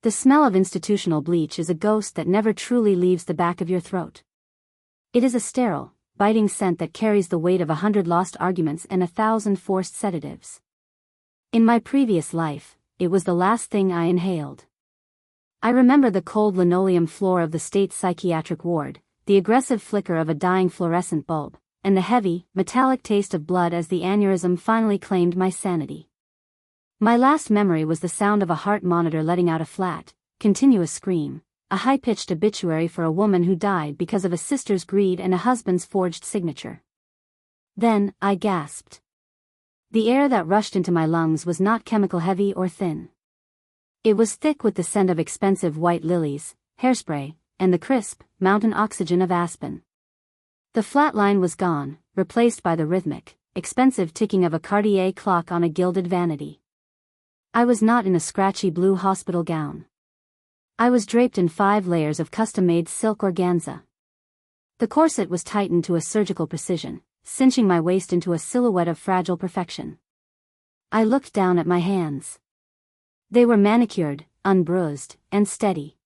The smell of institutional bleach is a ghost that never truly leaves the back of your throat. It is a sterile, biting scent that carries the weight of 100 lost arguments and 1,000 forced sedatives. In my previous life, it was the last thing I inhaled. I remember the cold linoleum floor of the state psychiatric ward, the aggressive flicker of a dying fluorescent bulb, and the heavy, metallic taste of blood as the aneurysm finally claimed my sanity. My last memory was the sound of a heart monitor letting out a flat, continuous scream, a high-pitched obituary for a woman who died because of a sister's greed and a husband's forged signature. Then, I gasped. The air that rushed into my lungs was not chemical-heavy or thin. It was thick with the scent of expensive white lilies, hairspray, and the crisp, mountain oxygen of aspen. The flat line was gone, replaced by the rhythmic, expensive ticking of a Cartier clock on a gilded vanity. I was not in a scratchy blue hospital gown. I was draped in 5 layers of custom-made silk organza. The corset was tightened to a surgical precision, cinching my waist into a silhouette of fragile perfection. I looked down at my hands. They were manicured, unbruised, and steady.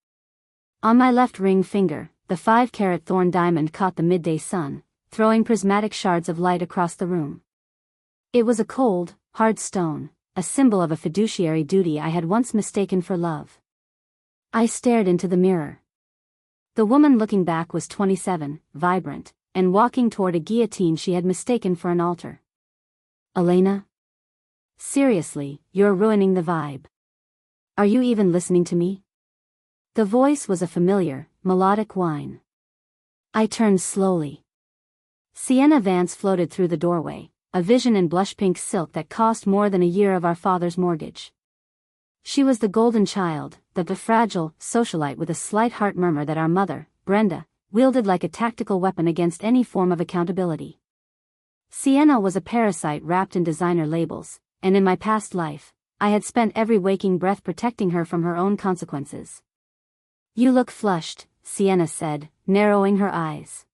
On my left ring finger, the 5-carat thorn diamond caught the midday sun, throwing prismatic shards of light across the room. It was a cold, hard stone, a symbol of a fiduciary duty I had once mistaken for love. I stared into the mirror. The woman looking back was 27, vibrant, and walking toward a guillotine she had mistaken for an altar. Elena? Seriously, you're ruining the vibe. Are you even listening to me? The voice was a familiar, melodic whine. I turned slowly. Sienna Vance floated through the doorway, a vision in blush-pink silk that cost more than a year of our father's mortgage. She was the golden child, the fragile socialite with a slight heart murmur that our mother, Brenda, wielded like a tactical weapon against any form of accountability. Sienna was a parasite wrapped in designer labels, and in my past life, I had spent every waking breath protecting her from her own consequences. You look flushed, Sienna said, narrowing her eyes.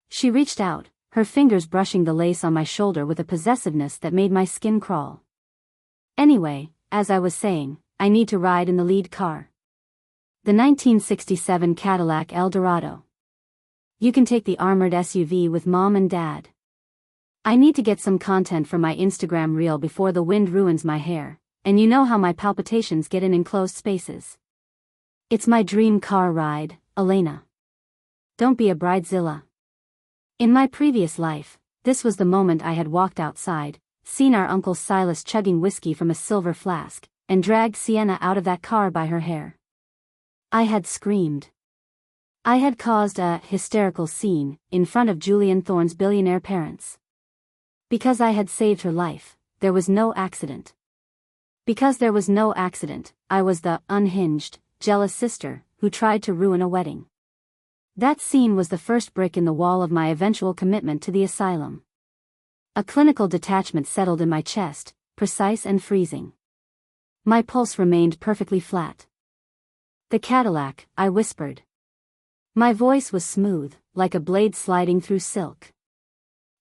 She reached out, her fingers brushing the lace on my shoulder with a possessiveness that made my skin crawl. Anyway, as I was saying, I need to ride in the lead car. The 1967 Cadillac Eldorado. You can take the armored SUV with Mom and Dad. I need to get some content for my Instagram reel before the wind ruins my hair, and you know how my palpitations get in enclosed spaces. It's my dream car ride, Elena. Don't be a bridezilla. In my previous life, this was the moment I had walked outside, seen our Uncle Silas chugging whiskey from a silver flask, and dragged Sienna out of that car by her hair. I had screamed. I had caused a hysterical scene in front of Julian Thorne's billionaire parents. Because I had saved her life, there was no accident. Because there was no accident, I was the unhinged, jealous sister who tried to ruin a wedding. That scene was the first brick in the wall of my eventual commitment to the asylum. A clinical detachment settled in my chest, precise and freezing. My pulse remained perfectly flat. The Cadillac, I whispered. My voice was smooth, like a blade sliding through silk.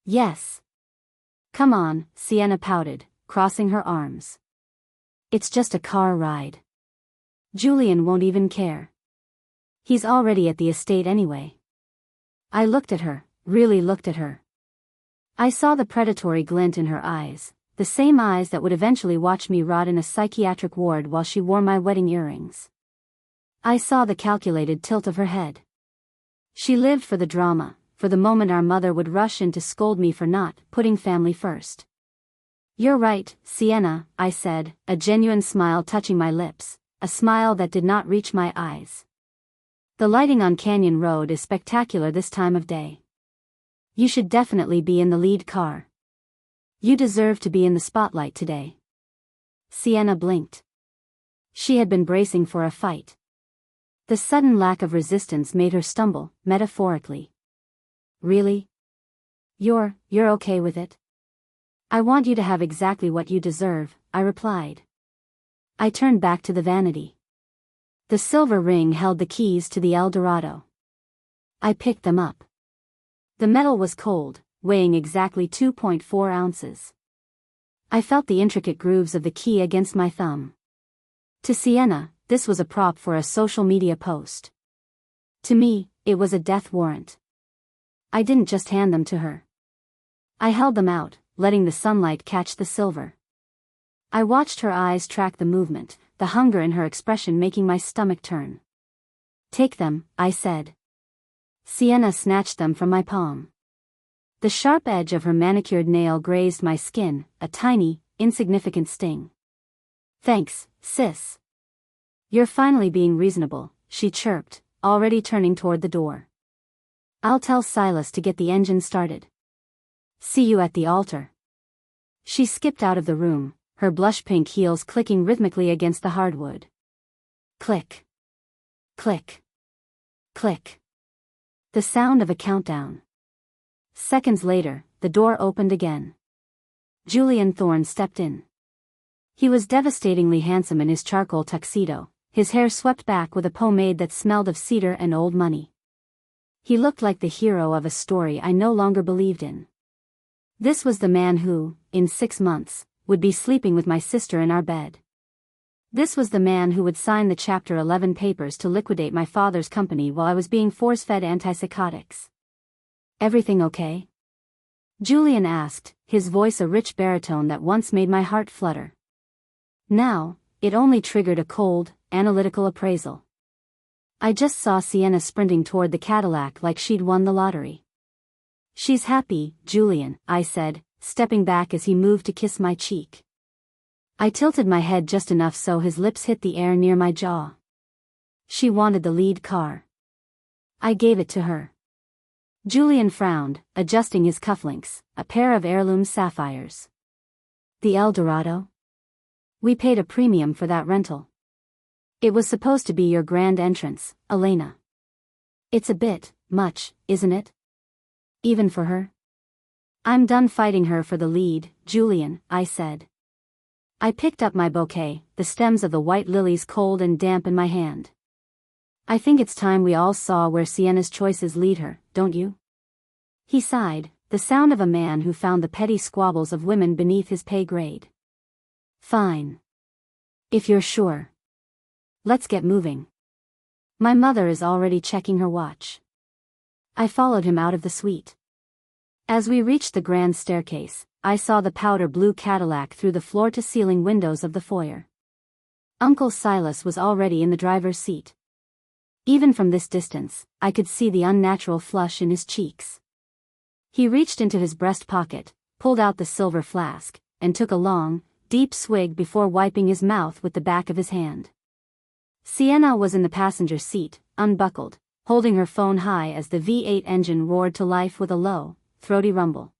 Yes. Come on, Sienna pouted, crossing her arms. It's just a car ride. Julian won't even care. He's already at the estate anyway. I looked at her, really looked at her. I saw the predatory glint in her eyes, the same eyes that would eventually watch me rot in a psychiatric ward while she wore my wedding earrings. I saw the calculated tilt of her head. She lived for the drama, for the moment our mother would rush in to scold me for not putting family first. You're right, Sienna, I said, a genuine smile touching my lips, a smile that did not reach my eyes. The lighting on Canyon Road is spectacular this time of day. You should definitely be in the lead car. You deserve to be in the spotlight today. Sienna blinked. She had been bracing for a fight. The sudden lack of resistance made her stumble, metaphorically. Really? You're okay with it? I want you to have exactly what you deserve, I replied. I turned back to the vanity. The silver ring held the keys to the Eldorado. I picked them up. The metal was cold, weighing exactly 2.4 ounces. I felt the intricate grooves of the key against my thumb. To Sienna, this was a prop for a social media post. To me, it was a death warrant. I didn't just hand them to her. I held them out, letting the sunlight catch the silver. I watched her eyes track the movement, the hunger in her expression making my stomach turn. "Take them," I said. Sienna snatched them from my palm. The sharp edge of her manicured nail grazed my skin, a tiny, insignificant sting. "Thanks, sis. You're finally being reasonable," she chirped, already turning toward the door. "I'll tell Silas to get the engine started. See you at the altar." She skipped out of the room, her blush-pink heels clicking rhythmically against the hardwood. Click. Click. Click. The sound of a countdown. Seconds later, the door opened again. Julian Thorne stepped in. He was devastatingly handsome in his charcoal tuxedo, his hair swept back with a pomade that smelled of cedar and old money. He looked like the hero of a story I no longer believed in. This was the man who, in 6 months, would be sleeping with my sister in our bed. This was the man who would sign the Chapter 11 papers to liquidate my father's company while I was being force-fed antipsychotics. "Everything okay?" Julian asked, his voice a rich baritone that once made my heart flutter. Now, it only triggered a cold, analytical appraisal. I just saw Sienna sprinting toward the Cadillac like she'd won the lottery. "She's happy, Julian," I said, stepping back as he moved to kiss my cheek. I tilted my head just enough so his lips hit the air near my jaw. "She wanted the lead car. I gave it to her." Julian frowned, adjusting his cufflinks, a pair of heirloom sapphires. "The Eldorado? We paid a premium for that rental. It was supposed to be your grand entrance, Elena. It's a bit much, isn't it? Even for her?" "I'm done fighting her for the lead, Julian," I said. I picked up my bouquet, the stems of the white lilies cold and damp in my hand. "I think it's time we all saw where Sienna's choices lead her, don't you?" He sighed, the sound of a man who found the petty squabbles of women beneath his pay grade. "Fine. If you're sure. Let's get moving. My mother is already checking her watch." I followed him out of the suite. As we reached the grand staircase, I saw the powder blue Cadillac through the floor-to-ceiling windows of the foyer. Uncle Silas was already in the driver's seat. Even from this distance, I could see the unnatural flush in his cheeks. He reached into his breast pocket, pulled out the silver flask, and took a long, deep swig before wiping his mouth with the back of his hand. Sienna was in the passenger seat, unbuckled, holding her phone high as the V8 engine roared to life with a low, throaty rumble.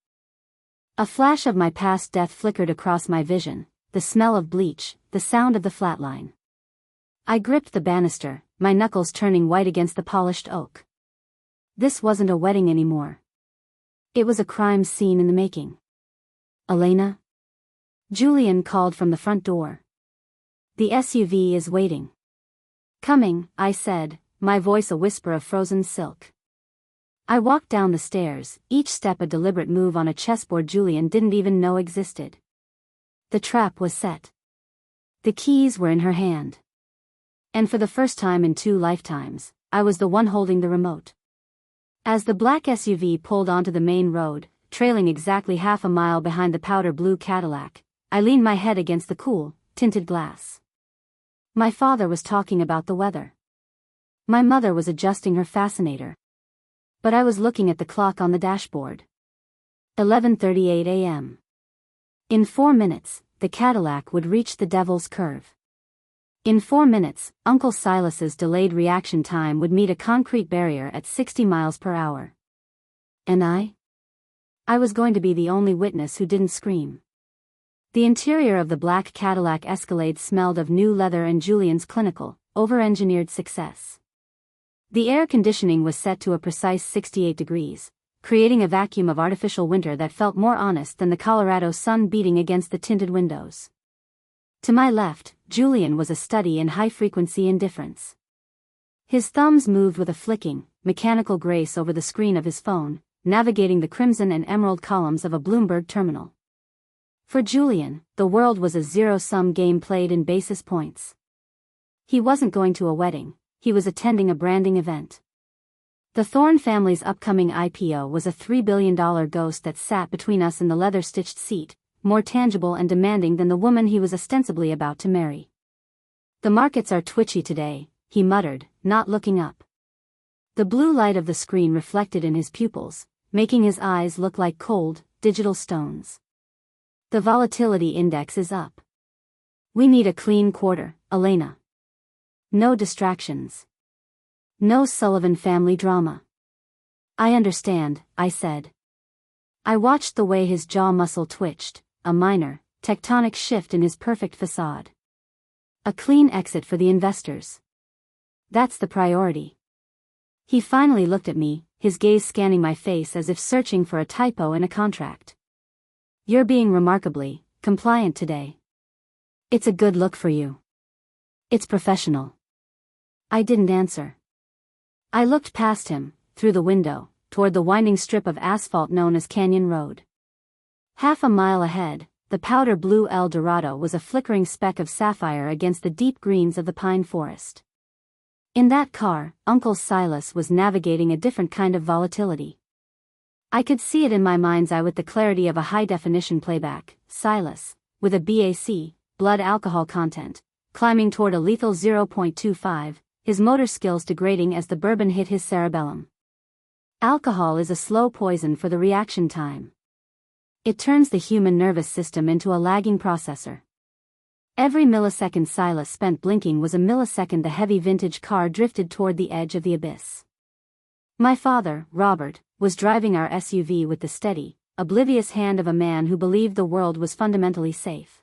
A flash of my past death flickered across my vision, the smell of bleach, the sound of the flatline. I gripped the banister, my knuckles turning white against the polished oak. This wasn't a wedding anymore. It was a crime scene in the making. "Elena?" Julian called from the front door. "The SUV is waiting." "Coming," I said, my voice a whisper of frozen silk. I walked down the stairs, each step a deliberate move on a chessboard Julian didn't even know existed. The trap was set. The keys were in her hand. And for the first time in 2 lifetimes, I was the one holding the remote. As the black SUV pulled onto the main road, trailing exactly half a mile behind the powder blue Cadillac, I leaned my head against the cool, tinted glass. My father was talking about the weather. My mother was adjusting her fascinator. But I was looking at the clock on the dashboard. 11:38 a.m. In 4 minutes, the Cadillac would reach the Devil's Curve. In 4 minutes, Uncle Silas's delayed reaction time would meet a concrete barrier at 60 miles per hour. And I was going to be the only witness who didn't scream. The interior of the black Cadillac Escalade smelled of new leather and Julian's clinical, over-engineered success. The air conditioning was set to a precise 68 degrees, creating a vacuum of artificial winter that felt more honest than the Colorado sun beating against the tinted windows. To my left, Julian was a study in high-frequency indifference. His thumbs moved with a flicking, mechanical grace over the screen of his phone, navigating the crimson and emerald columns of a Bloomberg terminal. For Julian, the world was a zero-sum game played in basis points. He wasn't going to a wedding, he was attending a branding event. The Thorne family's upcoming IPO was a $3 billion ghost that sat between us in the leather-stitched seat, more tangible and demanding than the woman he was ostensibly about to marry. The markets are twitchy today, he muttered, not looking up. The blue light of the screen reflected in his pupils, making his eyes look like cold, digital stones. The volatility index is up. We need a clean quarter, Elena. No distractions. No Sullivan family drama. I understand, I said. I watched the way his jaw muscle twitched, a minor, tectonic shift in his perfect facade. A clean exit for the investors. That's the priority. He finally looked at me, his gaze scanning my face as if searching for a typo in a contract. You're being remarkably compliant today. It's a good look for you. It's professional. I didn't answer. I looked past him, through the window, toward the winding strip of asphalt known as Canyon Road. Half a mile ahead, the powder blue El Dorado was a flickering speck of sapphire against the deep greens of the pine forest. In that car, Uncle Silas was navigating a different kind of volatility. I could see it in my mind's eye with the clarity of a high-definition playback. Silas, with a BAC, blood alcohol content, climbing toward a lethal 0.25, his motor skills degrading as the bourbon hit his cerebellum. Alcohol is a slow poison for the reaction time. It turns the human nervous system into a lagging processor. Every millisecond Silas spent blinking was a millisecond the heavy vintage car drifted toward the edge of the abyss. My father, Robert, was driving our SUV with the steady, oblivious hand of a man who believed the world was fundamentally safe.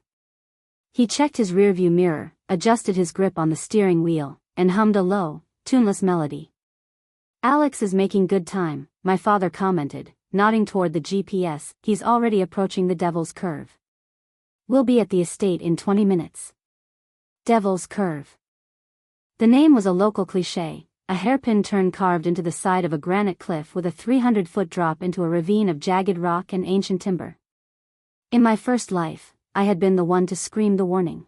He checked his rearview mirror, adjusted his grip on the steering wheel, and hummed a low, tuneless melody. Alex is making good time, my father commented, nodding toward the GPS. He's already approaching the Devil's Curve. We'll be at the estate in 20 minutes. Devil's Curve. The name was a local cliché, a hairpin turn carved into the side of a granite cliff with a 300-foot drop into a ravine of jagged rock and ancient timber. In my first life, I had been the one to scream the warning.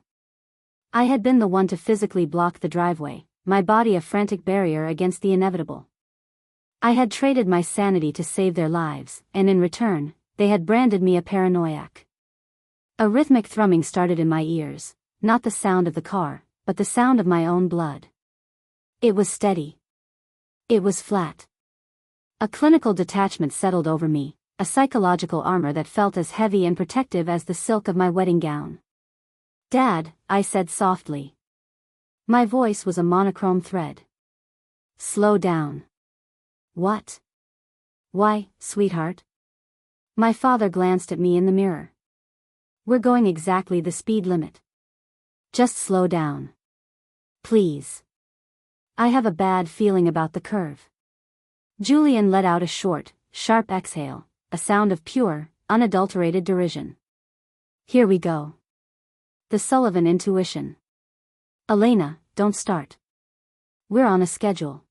I had been the one to physically block the driveway, my body a frantic barrier against the inevitable. I had traded my sanity to save their lives, and in return, they had branded me a paranoiac. A rhythmic thrumming started in my ears, not the sound of the car, but the sound of my own blood. It was steady. It was flat. A clinical detachment settled over me, a psychological armor that felt as heavy and protective as the silk of my wedding gown. Dad, I said softly. My voice was a monochrome thread. Slow down. What? Why, sweetheart? My father glanced at me in the mirror. We're going exactly the speed limit. Just slow down. Please. I have a bad feeling about the curve. Julian let out a short, sharp exhale, a sound of pure, unadulterated derision. Here we go. The Sullivan intuition. Elena, don't start. We're on a schedule.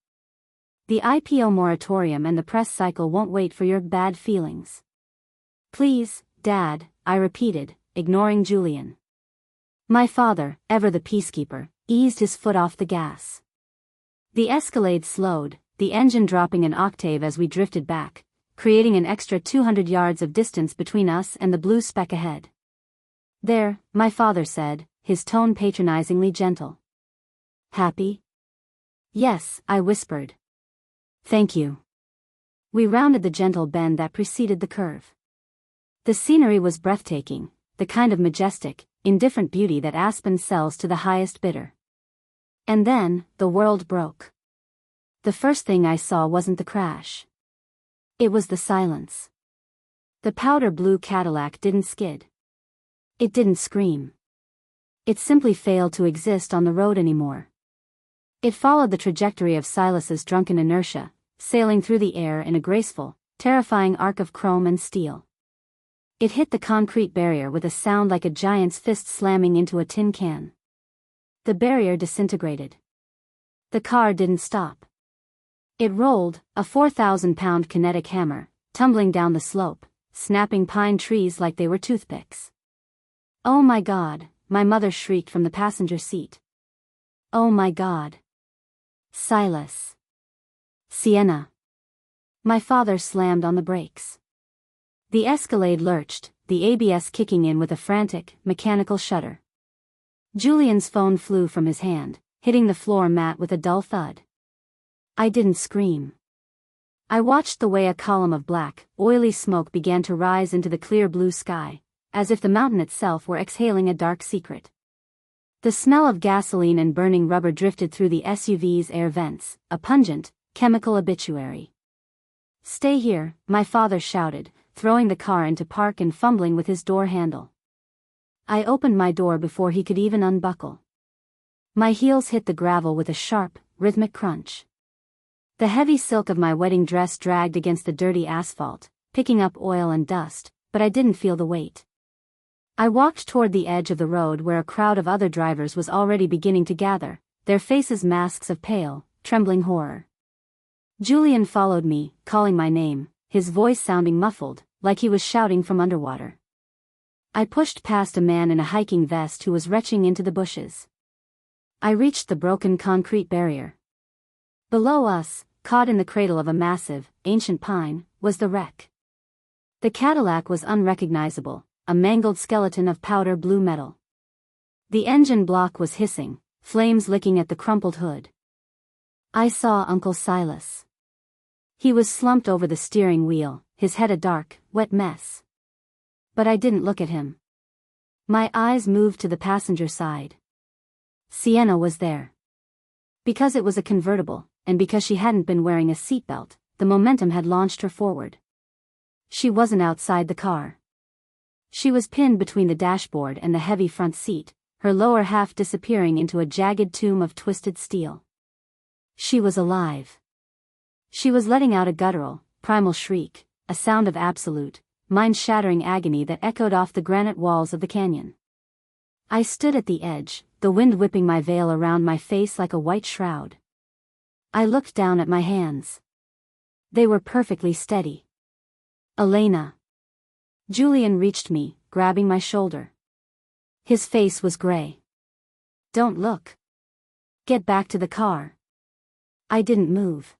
The IPO moratorium and the press cycle won't wait for your bad feelings. Please, Dad, I repeated, ignoring Julian. My father, ever the peacekeeper, eased his foot off the gas. The Escalade slowed, the engine dropping an octave as we drifted back, creating an extra 200 yards of distance between us and the blue speck ahead. There, my father said, his tone patronizingly gentle. Happy? Yes, I whispered. Thank you. We rounded the gentle bend that preceded the curve. The scenery was breathtaking, the kind of majestic, indifferent beauty that Aspen sells to the highest bidder. And then, the world broke. The first thing I saw wasn't the crash. It was the silence. The powder blue Cadillac didn't skid. It didn't scream. It simply failed to exist on the road anymore. It followed the trajectory of Silas's drunken inertia, sailing through the air in a graceful, terrifying arc of chrome and steel. It hit the concrete barrier with a sound like a giant's fist slamming into a tin can. The barrier disintegrated. The car didn't stop. It rolled, a 4,000-pound kinetic hammer, tumbling down the slope, snapping pine trees like they were toothpicks. Oh my God, my mother shrieked from the passenger seat. Oh my God. Silas. Sienna. My father slammed on the brakes. The Escalade lurched, the ABS kicking in with a frantic, mechanical shudder. Julian's phone flew from his hand, hitting the floor mat with a dull thud. I didn't scream. I watched the way a column of black, oily smoke began to rise into the clear blue sky, as if the mountain itself were exhaling a dark secret. The smell of gasoline and burning rubber drifted through the SUV's air vents, a pungent, chemical obituary. Stay here, my father shouted, throwing the car into park and fumbling with his door handle. I opened my door before he could even unbuckle. My heels hit the gravel with a sharp, rhythmic crunch. The heavy silk of my wedding dress dragged against the dirty asphalt, picking up oil and dust, but I didn't feel the weight. I walked toward the edge of the road where a crowd of other drivers was already beginning to gather, their faces masks of pale, trembling horror. Julian followed me, calling my name, his voice sounding muffled, like he was shouting from underwater. I pushed past a man in a hiking vest who was retching into the bushes. I reached the broken concrete barrier. Below us, caught in the cradle of a massive, ancient pine, was the wreck. The Cadillac was unrecognizable, a mangled skeleton of powder blue metal. The engine block was hissing, flames licking at the crumpled hood. I saw Uncle Silas. He was slumped over the steering wheel, his head a dark, wet mess. But I didn't look at him. My eyes moved to the passenger side. Sienna was there. Because it was a convertible, and because she hadn't been wearing a seatbelt, the momentum had launched her forward. She wasn't outside the car. She was pinned between the dashboard and the heavy front seat, her lower half disappearing into a jagged tomb of twisted steel. She was alive. She was letting out a guttural, primal shriek, a sound of absolute, mind-shattering agony that echoed off the granite walls of the canyon. I stood at the edge, the wind whipping my veil around my face like a white shroud. I looked down at my hands. They were perfectly steady. Elena. Julian reached me, grabbing my shoulder. His face was gray. Don't look. Get back to the car. I didn't move.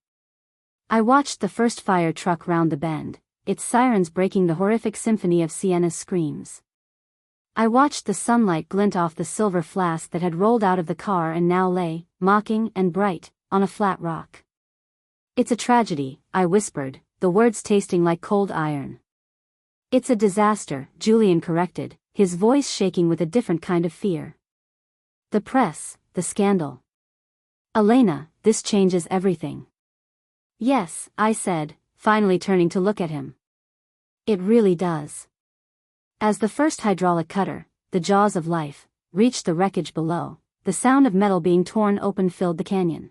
I watched the first fire truck round the bend, its sirens breaking the horrific symphony of Sienna's screams. I watched the sunlight glint off the silver flask that had rolled out of the car and now lay, mocking and bright, on a flat rock. It's a tragedy, I whispered, the words tasting like cold iron. It's a disaster, Julian corrected, his voice shaking with a different kind of fear. The press, the scandal. Elena, this changes everything. Yes, I said, finally turning to look at him. It really does. As the first hydraulic cutter, the jaws of life, reached the wreckage below, the sound of metal being torn open filled the canyon.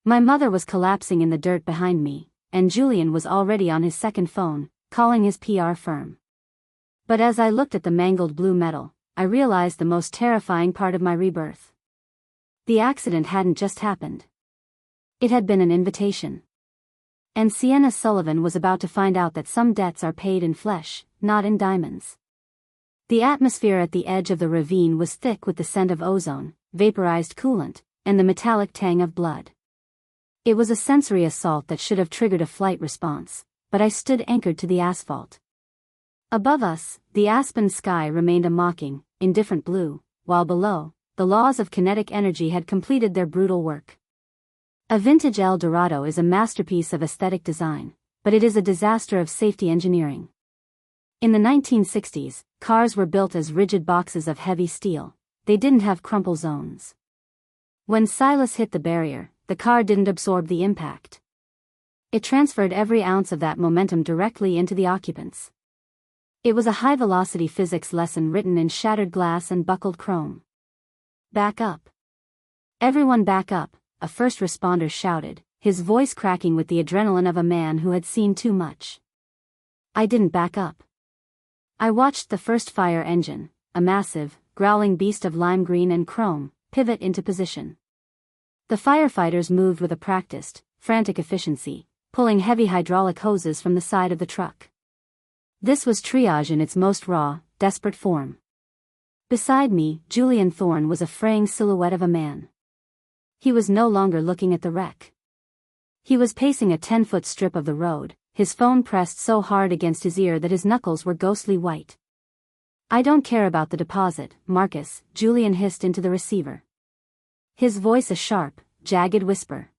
My mother was collapsing in the dirt behind me, and Julian was already on his second phone, calling his PR firm. But as I looked at the mangled blue metal, I realized the most terrifying part of my rebirth. The accident hadn't just happened. It had been an invitation. And Sienna Sullivan was about to find out that some debts are paid in flesh, not in diamonds. The atmosphere at the edge of the ravine was thick with the scent of ozone, vaporized coolant, and the metallic tang of blood. It was a sensory assault that should have triggered a flight response, but I stood anchored to the asphalt. Above us, the aspen sky remained a mocking, indifferent blue, while below, the laws of kinetic energy had completed their brutal work. A vintage El Dorado is a masterpiece of aesthetic design, but it is a disaster of safety engineering. In the 1960s, cars were built as rigid boxes of heavy steel. They didn't have crumple zones. When Silas hit the barrier, the car didn't absorb the impact. It transferred every ounce of that momentum directly into the occupants. It was a high-velocity physics lesson written in shattered glass and buckled chrome. Back up. Everyone back up, a first responder shouted, his voice cracking with the adrenaline of a man who had seen too much. I didn't back up. I watched the first fire engine, a massive, growling beast of lime green and chrome, pivot into position. The firefighters moved with a practiced, frantic efficiency, pulling heavy hydraulic hoses from the side of the truck. This was triage in its most raw, desperate form. Beside me, Julian Thorne was a fraying silhouette of a man. He was no longer looking at the wreck. He was pacing a 10-foot strip of the road, his phone pressed so hard against his ear that his knuckles were ghostly white. "I don't care about the deposit, Marcus," Julian hissed into the receiver. His voice a sharp, jagged whisper.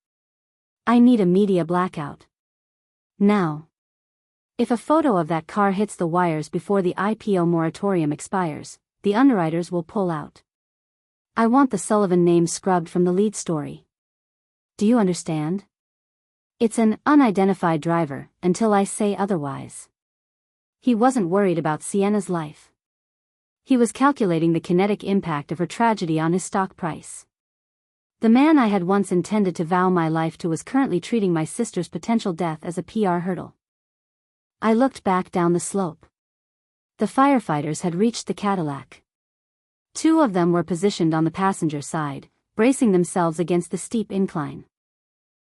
"I need a media blackout. Now. If a photo of that car hits the wires before the IPO moratorium expires, the underwriters will pull out. I want the Sullivan name scrubbed from the lead story. Do you understand? It's an unidentified driver, until I say otherwise." He wasn't worried about Sienna's life. He was calculating the kinetic impact of her tragedy on his stock price. The man I had once intended to vow my life to was currently treating my sister's potential death as a PR hurdle. I looked back down the slope. The firefighters had reached the Cadillac. 2 of them were positioned on the passenger side, bracing themselves against the steep incline.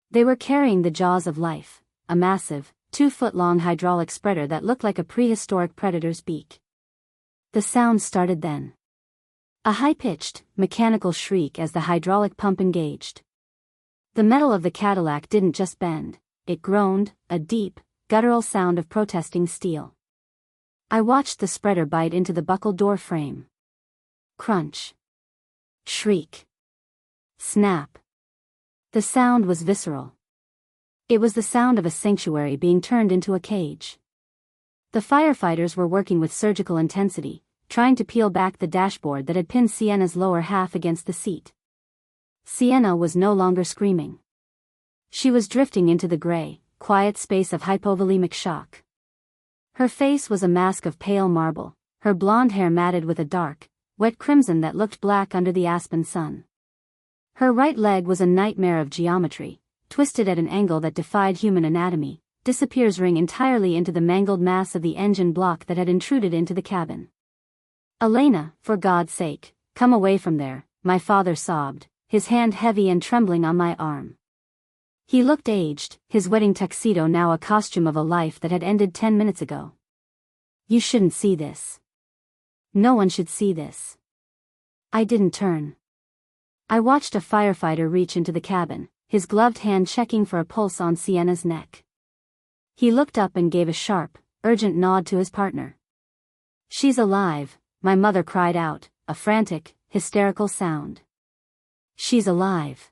They were carrying the jaws of life, a massive, 2-foot-long hydraulic spreader that looked like a prehistoric predator's beak. The sound started then. A high-pitched, mechanical shriek as the hydraulic pump engaged. The metal of the Cadillac didn't just bend, it groaned, a deep, guttural sound of protesting steel. I watched the spreader bite into the buckled door frame. Crunch. Shriek. Snap. The sound was visceral. It was the sound of a sanctuary being turned into a cage. The firefighters were working with surgical intensity, trying to peel back the dashboard that had pinned Sienna's lower half against the seat. Sienna was no longer screaming. She was drifting into the gray, quiet space of hypovolemic shock. Her face was a mask of pale marble, her blonde hair matted with a dark, wet crimson that looked black under the aspen sun. Her right leg was a nightmare of geometry, twisted at an angle that defied human anatomy, disappearing entirely into the mangled mass of the engine block that had intruded into the cabin. "Elena, for God's sake, come away from there," my father sobbed, his hand heavy and trembling on my arm. He looked aged, his wedding tuxedo now a costume of a life that had ended 10 minutes ago. "You shouldn't see this. No one should see this." I didn't turn. I watched a firefighter reach into the cabin, his gloved hand checking for a pulse on Sienna's neck. He looked up and gave a sharp, urgent nod to his partner. "She's alive," my mother cried out, a frantic, hysterical sound. "She's alive.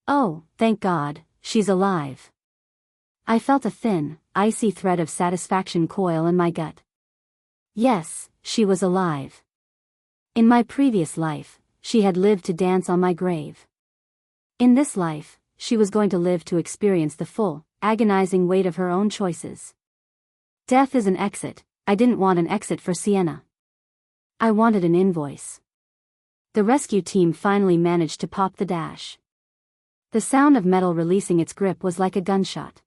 Oh, thank God, she's alive." I felt a thin, icy thread of satisfaction coil in my gut. Yes, she was alive. In my previous life, she had lived to dance on my grave. In this life, she was going to live to experience the full, agonizing weight of her own choices. Death is an exit. I didn't want an exit for Sienna. I wanted an invoice. The rescue team finally managed to pop the dash. The sound of metal releasing its grip was like a gunshot.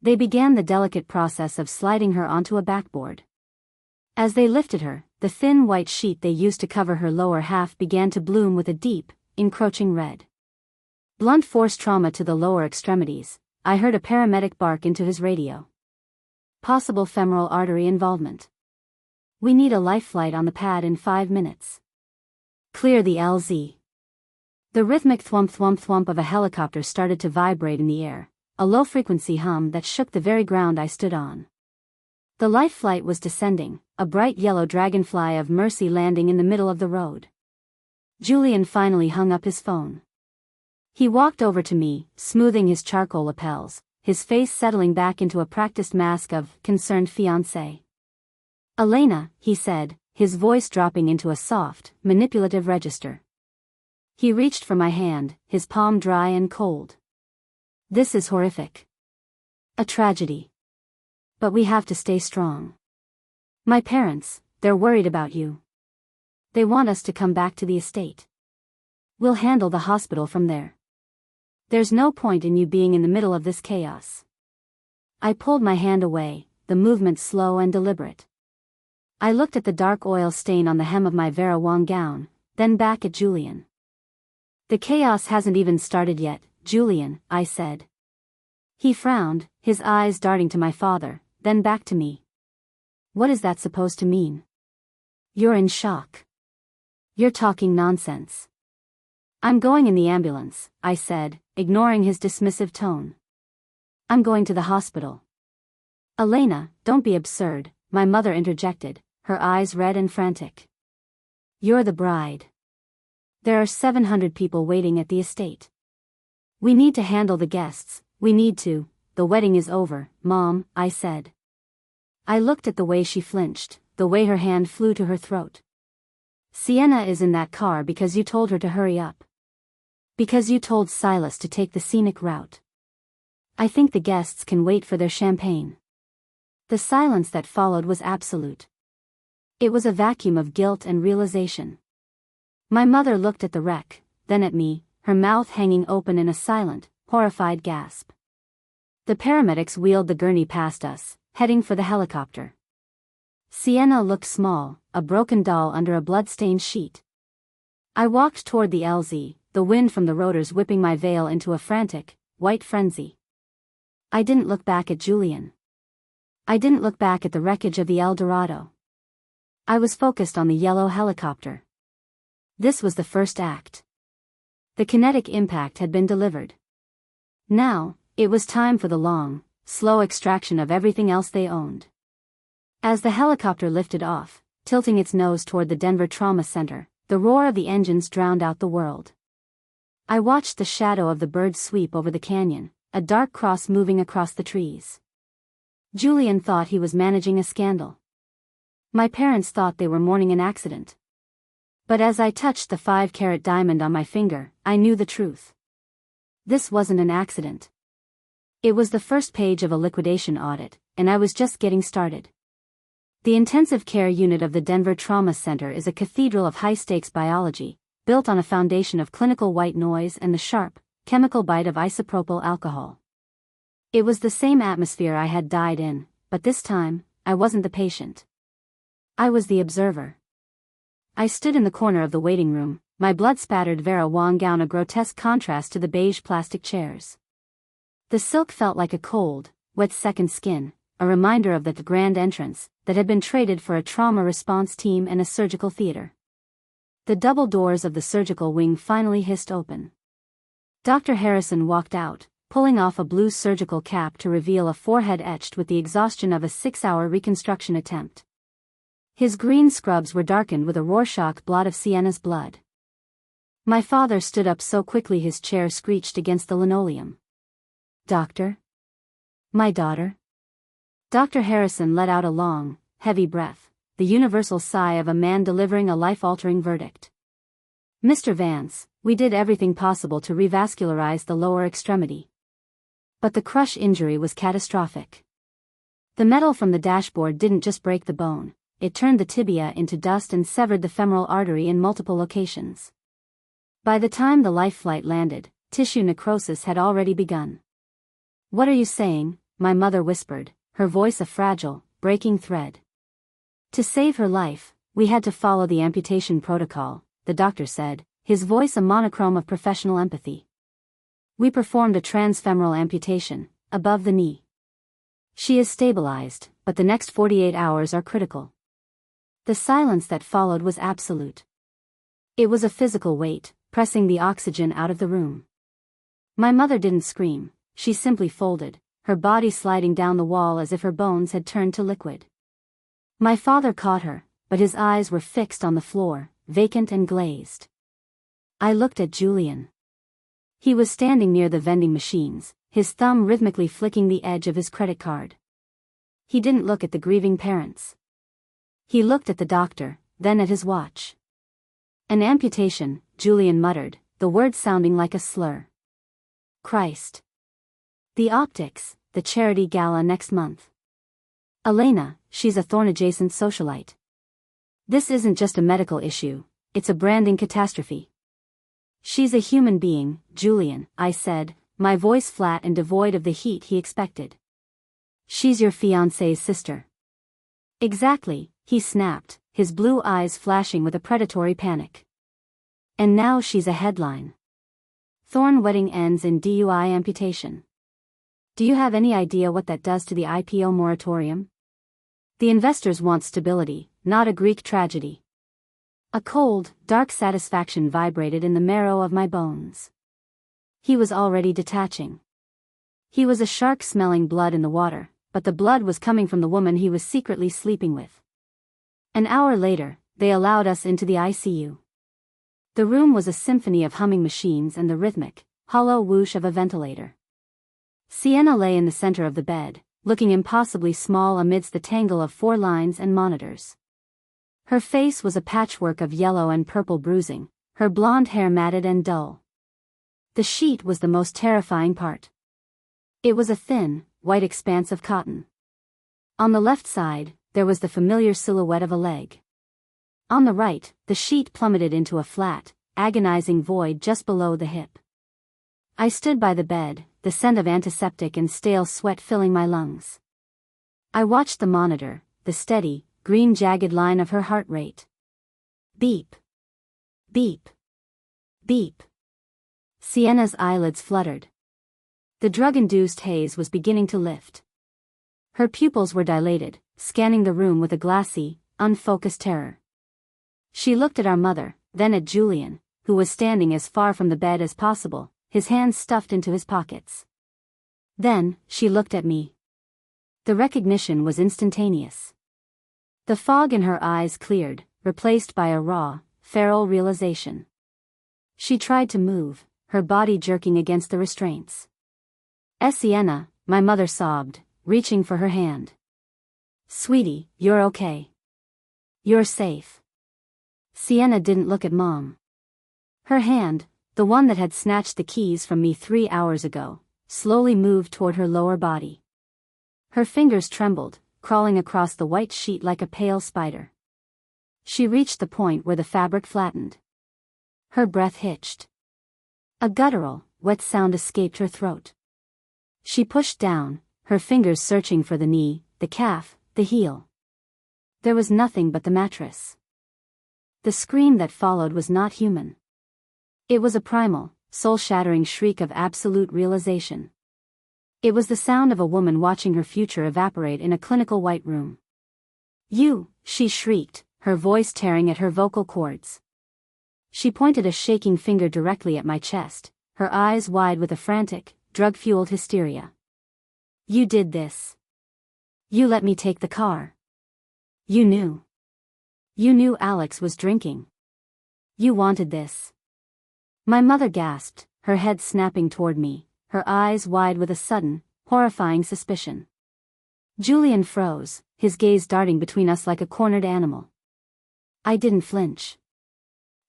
They began the delicate process of sliding her onto a backboard. As they lifted her, the thin white sheet they used to cover her lower half began to bloom with a deep, encroaching red. Blunt force trauma to the lower extremities, I heard a paramedic bark into his radio. Possible femoral artery involvement. We need a life flight on the pad in 5 minutes. Clear the LZ. The rhythmic thwump thwump thwump of a helicopter started to vibrate in the air, a low-frequency hum that shook the very ground I stood on. The life flight was descending, a bright yellow dragonfly of mercy landing in the middle of the road. Julian finally hung up his phone. He walked over to me, smoothing his charcoal lapels, his face settling back into a practiced mask of concerned fiancé. "Elena," he said, his voice dropping into a soft, manipulative register. He reached for my hand, his palm dry and cold. "This is horrific. A tragedy. But we have to stay strong. My parents, they're worried about you. They want us to come back to the estate. We'll handle the hospital from there. There's no point in you being in the middle of this chaos." I pulled my hand away, the movement slow and deliberate. I looked at the dark oil stain on the hem of my Vera Wang gown, then back at Julian. "The chaos hasn't even started yet, Julian," I said. He frowned, his eyes darting to my father, then back to me. "What is that supposed to mean?" "You're in shock. You're talking nonsense." I'm going in the ambulance, I said, ignoring his dismissive tone. I'm going to the hospital. Elena, don't be absurd, my mother interjected, her eyes red and frantic. You're the bride. There are 700 people waiting at the estate. We need to handle the guests, we need to. The wedding is over, Mom, I said. I looked at the way she flinched, the way her hand flew to her throat. Sienna is in that car because you told her to hurry up. Because you told Silas to take the scenic route. I think the guests can wait for their champagne. The silence that followed was absolute. It was a vacuum of guilt and realization. My mother looked at the wreck, then at me, her mouth hanging open in a silent, horrified gasp. The paramedics wheeled the gurney past us, heading for the helicopter. Sienna looked small, a broken doll under a blood-stained sheet. I walked toward the LZ, the wind from the rotors whipping my veil into a frantic, white frenzy. I didn't look back at Julian. I didn't look back at the wreckage of the El Dorado. I was focused on the yellow helicopter. This was the first act. The kinetic impact had been delivered. Now, it was time for the long, slow extraction of everything else they owned. As the helicopter lifted off, tilting its nose toward the Denver Trauma Center, the roar of the engines drowned out the world. I watched the shadow of the bird sweep over the canyon, a dark cross moving across the trees. Julian thought he was managing a scandal. My parents thought they were mourning an accident. But as I touched the 5-carat diamond on my finger, I knew the truth. This wasn't an accident. It was the first page of a liquidation audit, and I was just getting started. The intensive care unit of the Denver Trauma Center is a cathedral of high-stakes biology, built on a foundation of clinical white noise and the sharp, chemical bite of isopropyl alcohol. It was the same atmosphere I had died in, but this time, I wasn't the patient. I was the observer. I stood in the corner of the waiting room, my blood-spattered Vera Wang gown a grotesque contrast to the beige plastic chairs. The silk felt like a cold, wet second skin, a reminder of that grand entrance that had been traded for a trauma response team and a surgical theater. The double doors of the surgical wing finally hissed open. Dr. Harrison walked out, pulling off a blue surgical cap to reveal a forehead etched with the exhaustion of a 6-hour reconstruction attempt. His green scrubs were darkened with a Rorschach blot of Sienna's blood. My father stood up so quickly his chair screeched against the linoleum. Doctor? My daughter? Dr. Harrison let out a long, heavy breath, the universal sigh of a man delivering a life-altering verdict. Mr. Vance, we did everything possible to revascularize the lower extremity. But the crush injury was catastrophic. The metal from the dashboard didn't just break the bone, it turned the tibia into dust and severed the femoral artery in multiple locations. By the time the life flight landed, tissue necrosis had already begun. What are you saying? My mother whispered, her voice a fragile, breaking thread. To save her life, we had to follow the amputation protocol, the doctor said, his voice a monochrome of professional empathy. We performed a transfemoral amputation, above the knee. She is stabilized, but the next 48 hours are critical. The silence that followed was absolute. It was a physical weight, pressing the oxygen out of the room. My mother didn't scream, she simply folded, her body sliding down the wall as if her bones had turned to liquid. My father caught her, but his eyes were fixed on the floor, vacant and glazed. I looked at Julian. He was standing near the vending machines, his thumb rhythmically flicking the edge of his credit card. He didn't look at the grieving parents. He looked at the doctor, then at his watch. An amputation, Julian muttered, the word sounding like a slur. Christ. The optics, the charity gala next month. Elena, she's a thorn-adjacent socialite. This isn't just a medical issue, it's a branding catastrophe. She's a human being, Julian, I said, my voice flat and devoid of the heat he expected. She's your fiancé's sister. Exactly, he snapped, his blue eyes flashing with a predatory panic. And now she's a headline. Thorn wedding ends in DUI amputation. Do you have any idea what that does to the IPO moratorium? The investors want stability, not a Greek tragedy. A cold, dark satisfaction vibrated in the marrow of my bones. He was already detaching. He was a shark smelling blood in the water, but the blood was coming from the woman he was secretly sleeping with. An hour later, they allowed us into the ICU. The room was a symphony of humming machines and the rhythmic, hollow whoosh of a ventilator. Sienna lay in the center of the bed, looking impossibly small amidst the tangle of 4 lines and monitors. Her face was a patchwork of yellow and purple bruising, her blonde hair matted and dull. The sheet was the most terrifying part. It was a thin, white expanse of cotton. On the left side, there was the familiar silhouette of a leg. On the right, the sheet plummeted into a flat, agonizing void just below the hip. I stood by the bed, the scent of antiseptic and stale sweat filling my lungs. I watched the monitor, the steady, green jagged line of her heart rate. Beep. Beep. Beep. Sienna's eyelids fluttered. The drug-induced haze was beginning to lift. Her pupils were dilated, scanning the room with a glassy, unfocused terror. She looked at our mother, then at Julian, who was standing as far from the bed as possible, his hands stuffed into his pockets. Then, she looked at me. The recognition was instantaneous. The fog in her eyes cleared, replaced by a raw, feral realization. She tried to move, her body jerking against the restraints. Sienna, my mother sobbed, reaching for her hand. Sweetie, you're okay. You're safe. Sienna didn't look at Mom. Her hand, the one that had snatched the keys from me 3 hours ago, slowly moved toward her lower body. Her fingers trembled, crawling across the white sheet like a pale spider. She reached the point where the fabric flattened. Her breath hitched. A guttural, wet sound escaped her throat. She pushed down, her fingers searching for the knee, the calf, the heel. There was nothing but the mattress. The scream that followed was not human. It was a primal, soul-shattering shriek of absolute realization. It was the sound of a woman watching her future evaporate in a clinical white room. You, she shrieked, her voice tearing at her vocal cords. She pointed a shaking finger directly at my chest, her eyes wide with a frantic, drug-fueled hysteria. You did this. You let me take the car. You knew. You knew Alex was drinking. You wanted this. My mother gasped, her head snapping toward me, her eyes wide with a sudden, horrifying suspicion. Julian froze, his gaze darting between us like a cornered animal. I didn't flinch.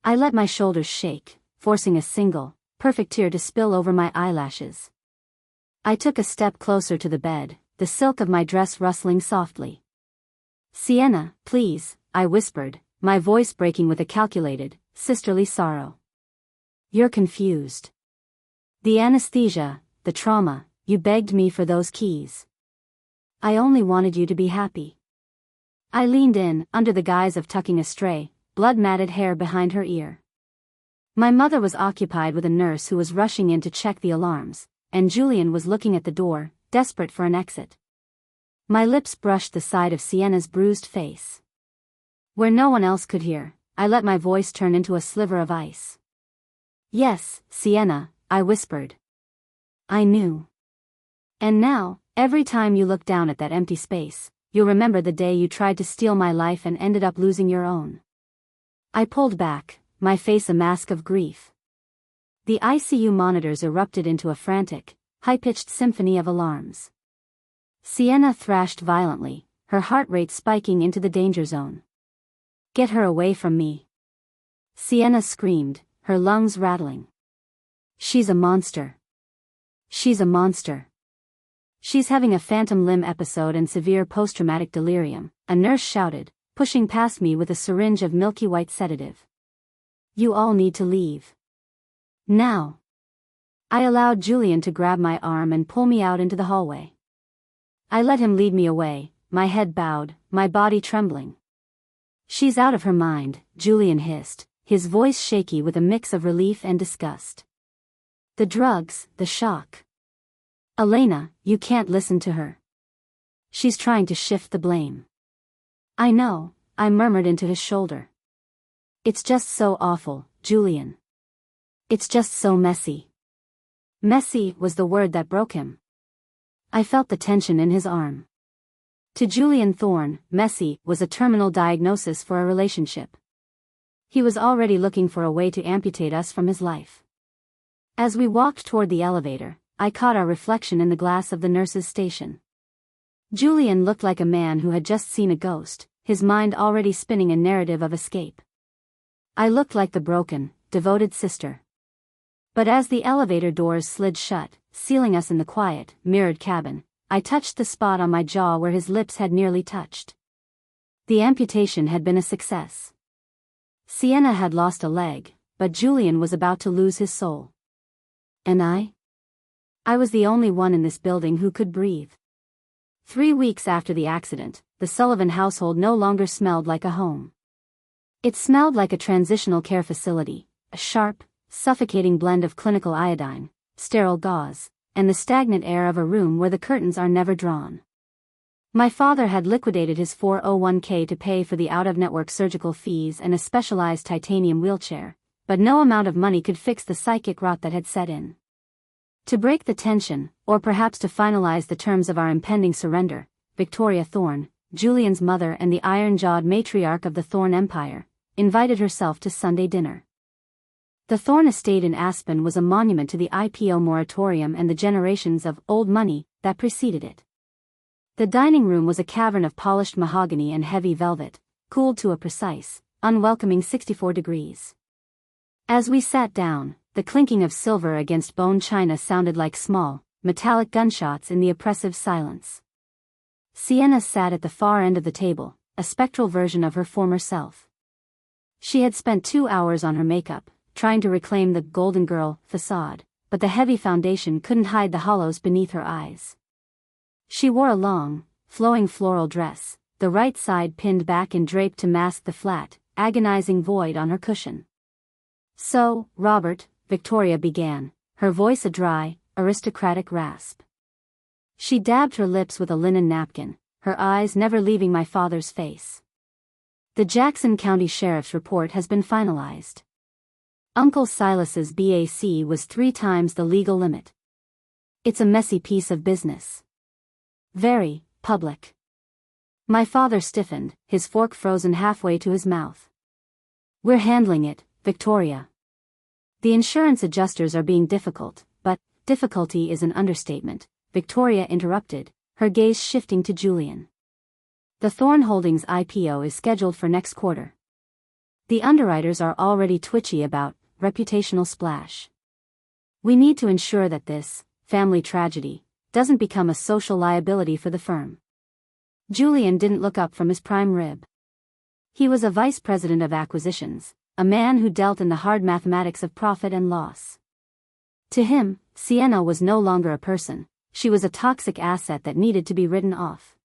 I let my shoulders shake, forcing a single, perfect tear to spill over my eyelashes. I took a step closer to the bed, the silk of my dress rustling softly. Sienna, please, I whispered, my voice breaking with a calculated, sisterly sorrow. You're confused. The anesthesia, the trauma, you begged me for those keys. I only wanted you to be happy. I leaned in, under the guise of tucking a stray, blood-matted hair behind her ear. My mother was occupied with a nurse who was rushing in to check the alarms, and Julian was looking at the door, desperate for an exit. My lips brushed the side of Sienna's bruised face. Where no one else could hear, I let my voice turn into a sliver of ice. Yes, Sienna, I whispered. I knew. And now, every time you look down at that empty space, you'll remember the day you tried to steal my life and ended up losing your own. I pulled back, my face a mask of grief. The ICU monitors erupted into a frantic, high-pitched symphony of alarms. Sienna thrashed violently, her heart rate spiking into the danger zone. Get her away from me. Sienna screamed, her lungs rattling. She's a monster. She's a monster. She's having a phantom limb episode and severe post-traumatic delirium, a nurse shouted, pushing past me with a syringe of milky white sedative. You all need to leave. Now. I allowed Julian to grab my arm and pull me out into the hallway. I let him lead me away, my head bowed, my body trembling. She's out of her mind, Julian hissed, his voice shaky with a mix of relief and disgust. The drugs, the shock. Elena, you can't listen to her. She's trying to shift the blame. I know, I murmured into his shoulder. It's just so awful, Julian. It's just so messy. Messy was the word that broke him. I felt the tension in his arm. To Julian Thorne, messy was a terminal diagnosis for a relationship. He was already looking for a way to amputate us from his life. As we walked toward the elevator, I caught our reflection in the glass of the nurse's station. Julian looked like a man who had just seen a ghost, his mind already spinning a narrative of escape. I looked like the broken, devoted sister. But as the elevator doors slid shut, sealing us in the quiet, mirrored cabin, I touched the spot on my jaw where his lips had nearly touched. The amputation had been a success. Sienna had lost a leg, but Julian was about to lose his soul. And I? I was the only one in this building who could breathe. 3 weeks after the accident, the Sullivan household no longer smelled like a home. It smelled like a transitional care facility, a sharp, suffocating blend of clinical iodine, sterile gauze, and the stagnant air of a room where the curtains are never drawn. My father had liquidated his 401k to pay for the out-of-network surgical fees and a specialized titanium wheelchair, but no amount of money could fix the psychic rot that had set in. To break the tension, or perhaps to finalize the terms of our impending surrender, Victoria Thorne, Julian's mother and the iron-jawed matriarch of the Thorne Empire, invited herself to Sunday dinner. The Thorne estate in Aspen was a monument to the IPO moratorium and the generations of old money that preceded it. The dining room was a cavern of polished mahogany and heavy velvet, cooled to a precise, unwelcoming 64 degrees. As we sat down, the clinking of silver against bone china sounded like small, metallic gunshots in the oppressive silence. Sienna sat at the far end of the table, a spectral version of her former self. She had spent 2 hours on her makeup, trying to reclaim the golden girl facade, but the heavy foundation couldn't hide the hollows beneath her eyes. She wore a long, flowing floral dress, the right side pinned back and draped to mask the flat, agonizing void on her cushion. "So, Robert," Victoria began, her voice a dry, aristocratic rasp. She dabbed her lips with a linen napkin, her eyes never leaving my father's face. "The Jackson County Sheriff's report has been finalized. Uncle Silas's BAC was 3 times the legal limit. It's a messy piece of business. Very public." My father stiffened, his fork frozen halfway to his mouth. "We're handling it, Victoria. The insurance adjusters are being difficult, but difficulty is an understatement," Victoria interrupted, her gaze shifting to Julian. "The Thorne Holdings IPO is scheduled for next quarter. The underwriters are already twitchy about reputational splash. We need to ensure that this family tragedy doesn't become a social liability for the firm." Julian didn't look up from his prime rib. He was a vice president of acquisitions, a man who dealt in the hard mathematics of profit and loss. To him, Sienna was no longer a person, she was a toxic asset that needed to be written off.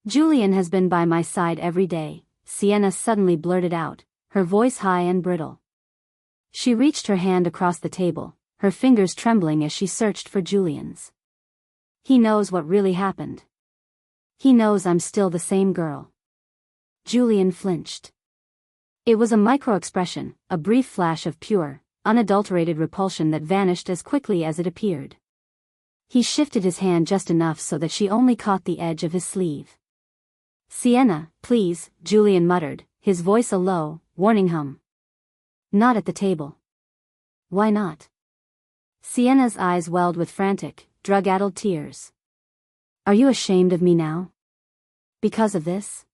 "Julian has been by my side every day," Sienna suddenly blurted out, her voice high and brittle. She reached her hand across the table, her fingers trembling as she searched for Julian's. "He knows what really happened. He knows I'm still the same girl." Julian flinched. It was a micro-expression, a brief flash of pure, unadulterated repulsion that vanished as quickly as it appeared. He shifted his hand just enough so that she only caught the edge of his sleeve. "Sienna, please," Julian muttered, his voice a low, warning hum. "Not at the table." "Why not?" Sienna's eyes welled with frantic, drug-addled tears. "Are you ashamed of me now? Because of this?"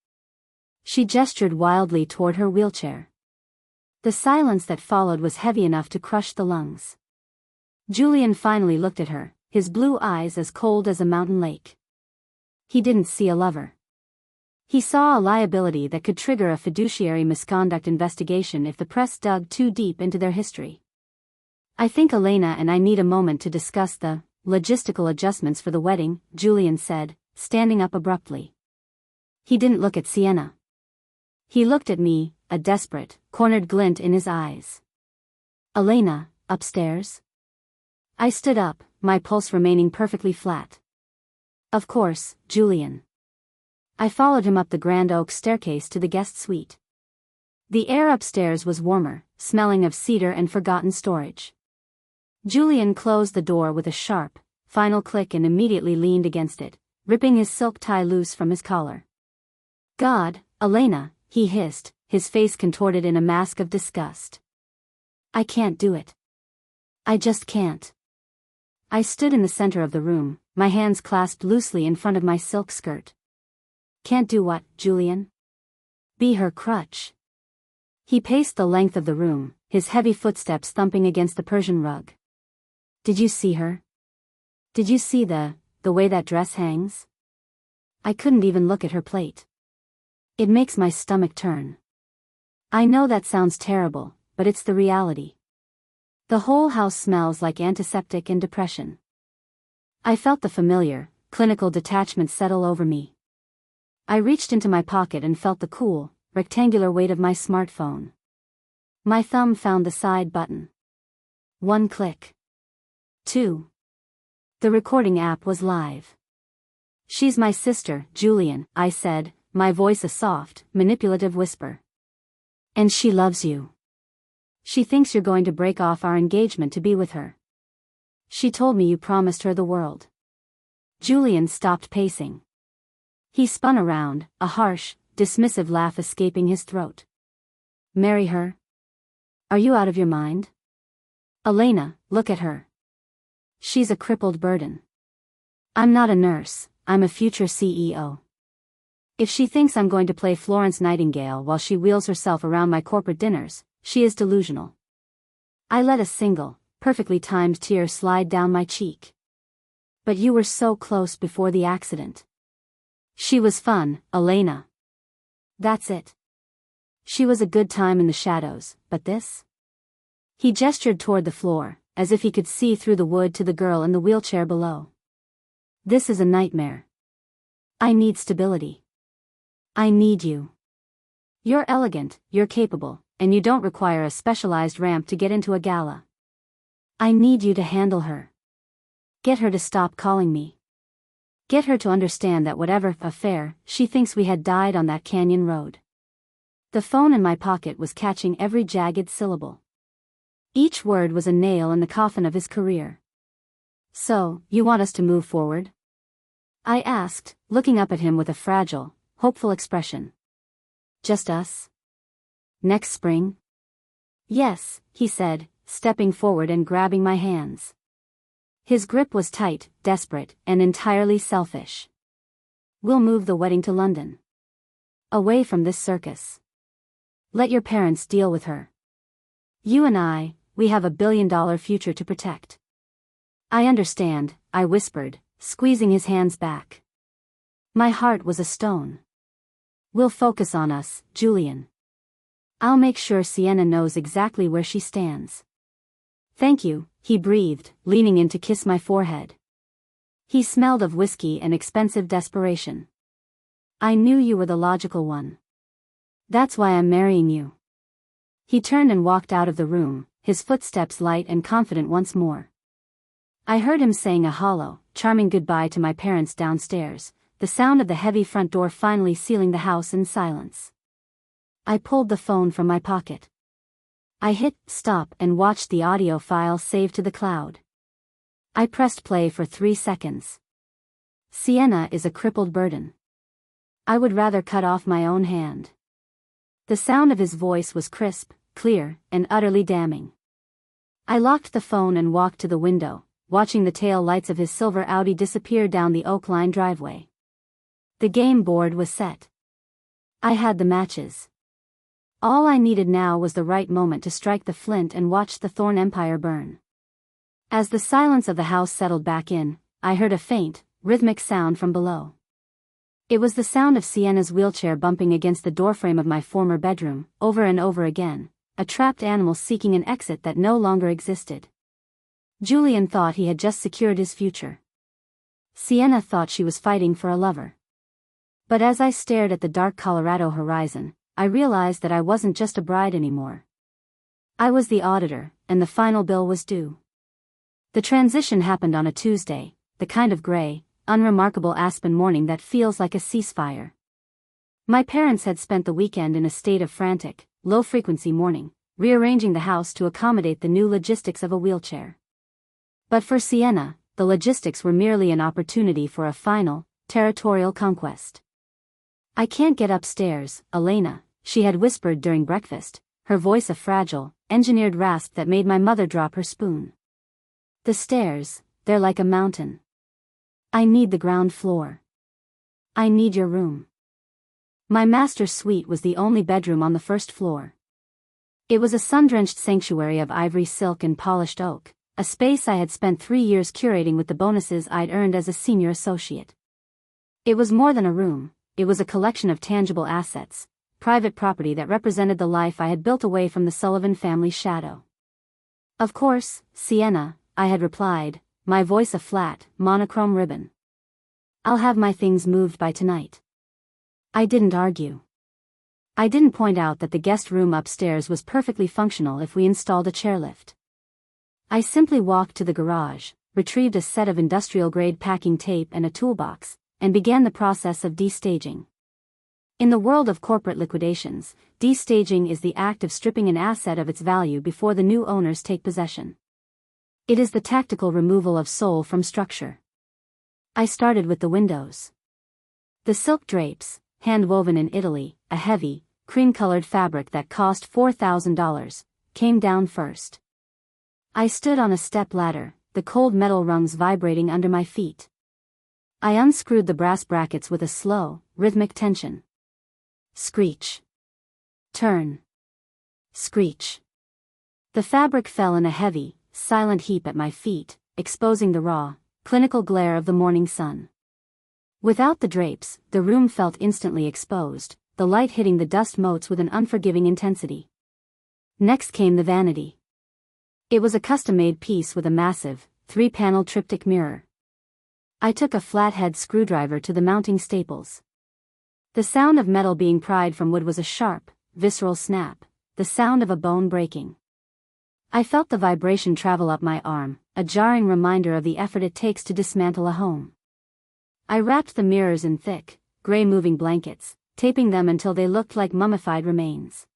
She gestured wildly toward her wheelchair. The silence that followed was heavy enough to crush the lungs. Julian finally looked at her, his blue eyes as cold as a mountain lake. He didn't see a lover. He saw a liability that could trigger a fiduciary misconduct investigation if the press dug too deep into their history. "I think Elena and I need a moment to discuss the logistical adjustments for the wedding," Julian said, standing up abruptly. He didn't look at Sienna. He looked at me, a desperate, cornered glint in his eyes. "Elena, upstairs?" I stood up, my pulse remaining perfectly flat. "Of course, Julian." I followed him up the grand oak staircase to the guest suite. The air upstairs was warmer, smelling of cedar and forgotten storage. Julian closed the door with a sharp, final click and immediately leaned against it, ripping his silk tie loose from his collar. "God, Elena," he hissed, his face contorted in a mask of disgust. "I can't do it. I just can't." I stood in the center of the room, my hands clasped loosely in front of my silk skirt. "Can't do what, Julian?" "Be her crutch." He paced the length of the room, his heavy footsteps thumping against the Persian rug. "Did you see her? Did you see the way that dress hangs?" I couldn't even look at her plate. It makes my stomach turn. I know that sounds terrible, but it's the reality. The whole house smells like antiseptic and depression. I felt the familiar, clinical detachment settle over me. I reached into my pocket and felt the cool, rectangular weight of my smartphone. My thumb found the side button. 1 click. 2. The recording app was live. "She's my sister, Julian," I said, my voice a soft, manipulative whisper. "And she loves you. She thinks you're going to break off our engagement to be with her. She told me you promised her the world." Julian stopped pacing. He spun around, a harsh, dismissive laugh escaping his throat. "Marry her? Are you out of your mind? Elena, look at her. She's a crippled burden. I'm not a nurse, I'm a future CEO. If she thinks I'm going to play Florence Nightingale while she wheels herself around my corporate dinners, she is delusional." I let a single, perfectly timed tear slide down my cheek. "But you were so close before the accident." "She was fun, Elena. That's it. She was a good time in the shadows, but this?" He gestured toward the floor, as if he could see through the wood to the girl in the wheelchair below. "This is a nightmare. I need stability. I need you. You're elegant, you're capable, and you don't require a specialized ramp to get into a gala. I need you to handle her. Get her to stop calling me. Get her to understand that whatever affair she thinks we had died on that canyon road." The phone in my pocket was catching every jagged syllable. Each word was a nail in the coffin of his career. "So, you want us to move forward?" I asked, looking up at him with a fragile, hopeful expression. "Just us? Next spring?" "Yes," he said, stepping forward and grabbing my hands. His grip was tight, desperate, and entirely selfish. "We'll move the wedding to London. Away from this circus. Let your parents deal with her. You and we have $1 billion future to protect." "I understand," I whispered, squeezing his hands back. My heart was a stone. "We'll focus on us, Julian. I'll make sure Sienna knows exactly where she stands." "Thank you," he breathed, leaning in to kiss my forehead. He smelled of whiskey and expensive desperation. "I knew you were the logical one. That's why I'm marrying you." He turned and walked out of the room, his footsteps light and confident once more. I heard him saying a hollow, charming goodbye to my parents downstairs, the sound of the heavy front door finally sealing the house in silence. I pulled the phone from my pocket. I hit stop and watched the audio file save to the cloud. I pressed play for 3 seconds. "Sienna is a crippled burden. I would rather cut off my own hand." The sound of his voice was crisp, clear, and utterly damning. I locked the phone and walked to the window, watching the tail lights of his silver Audi disappear down the oak-lined driveway. The game board was set. I had the matches. All I needed now was the right moment to strike the flint and watch the Thorn Empire burn. As the silence of the house settled back in, I heard a faint, rhythmic sound from below. It was the sound of Sienna's wheelchair bumping against the doorframe of my former bedroom, over and over again, a trapped animal seeking an exit that no longer existed. Julian thought he had just secured his future. Sienna thought she was fighting for a lover. But as I stared at the dark Colorado horizon, I realized that I wasn't just a bride anymore. I was the auditor, and the final bill was due. The transition happened on a Tuesday, the kind of gray, unremarkable aspen morning that feels like a ceasefire. My parents had spent the weekend in a state of frantic, low-frequency mourning, rearranging the house to accommodate the new logistics of a wheelchair. But for Sienna, the logistics were merely an opportunity for a final, territorial conquest. "I can't get upstairs, Elena," she had whispered during breakfast, her voice a fragile, engineered rasp that made my mother drop her spoon. "The stairs, they're like a mountain. I need the ground floor. I need your room." My master's suite was the only bedroom on the first floor. It was a sun-drenched sanctuary of ivory silk and polished oak, a space I had spent 3 years curating with the bonuses I'd earned as a senior associate. It was more than a room, it was a collection of tangible assets, private property that represented the life I had built away from the Sullivan family's shadow. "Of course, Sienna," I had replied, my voice a flat, monochrome ribbon. "I'll have my things moved by tonight." I didn't argue. I didn't point out that the guest room upstairs was perfectly functional if we installed a chairlift. I simply walked to the garage, retrieved a set of industrial-grade packing tape and a toolbox, and began the process of destaging. In the world of corporate liquidations, destaging is the act of stripping an asset of its value before the new owners take possession. It is the tactical removal of soul from structure. I started with the windows. The silk drapes, hand-woven in Italy, a heavy, cream-colored fabric that cost $4,000, came down first. I stood on a step ladder, the cold metal rungs vibrating under my feet. I unscrewed the brass brackets with a slow, rhythmic tension. Screech. Turn. Screech. The fabric fell in a heavy, silent heap at my feet, exposing the raw, clinical glare of the morning sun. Without the drapes, the room felt instantly exposed, the light hitting the dust motes with an unforgiving intensity. Next came the vanity. It was a custom-made piece with a massive, 3-panel triptych mirror. I took a flathead screwdriver to the mounting staples. The sound of metal being pried from wood was a sharp, visceral snap, the sound of a bone breaking. I felt the vibration travel up my arm, a jarring reminder of the effort it takes to dismantle a home. I wrapped the mirrors in thick, gray moving blankets, taping them until they looked like mummified remains.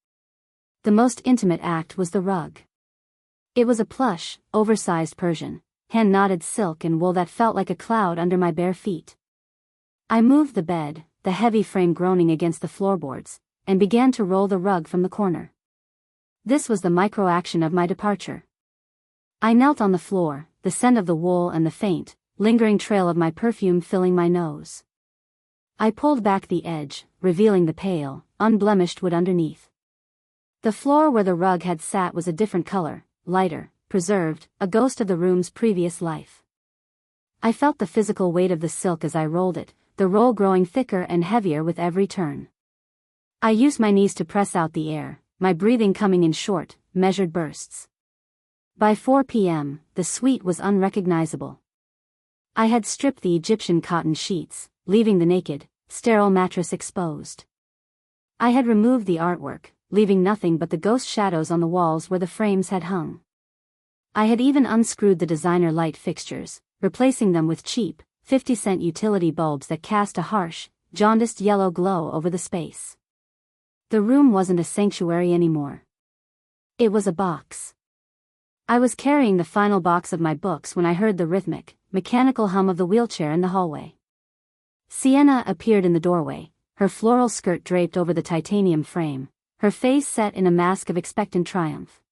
The most intimate act was the rug. It was a plush, oversized Persian, hand-knotted silk and wool that felt like a cloud under my bare feet. I moved the bed, the heavy frame groaning against the floorboards, and began to roll the rug from the corner. This was the micro-action of my departure. I knelt on the floor, the scent of the wool and the faint, lingering trail of my perfume filling my nose. I pulled back the edge, revealing the pale, unblemished wood underneath. The floor where the rug had sat was a different color, lighter, preserved, a ghost of the room's previous life. I felt the physical weight of the silk as I rolled it, the roll growing thicker and heavier with every turn. I used my knees to press out the air, my breathing coming in short, measured bursts. By 4 p.m., the suite was unrecognizable. I had stripped the Egyptian cotton sheets, leaving the naked, sterile mattress exposed. I had removed the artwork, leaving nothing but the ghost shadows on the walls where the frames had hung. I had even unscrewed the designer light fixtures, replacing them with cheap, 50-cent utility bulbs that cast a harsh, jaundiced yellow glow over the space. The room wasn't a sanctuary anymore. It was a box. I was carrying the final box of my books when I heard the rhythmic, mechanical hum of the wheelchair in the hallway. Sienna appeared in the doorway, her floral skirt draped over the titanium frame, her face set in a mask of expectant triumph.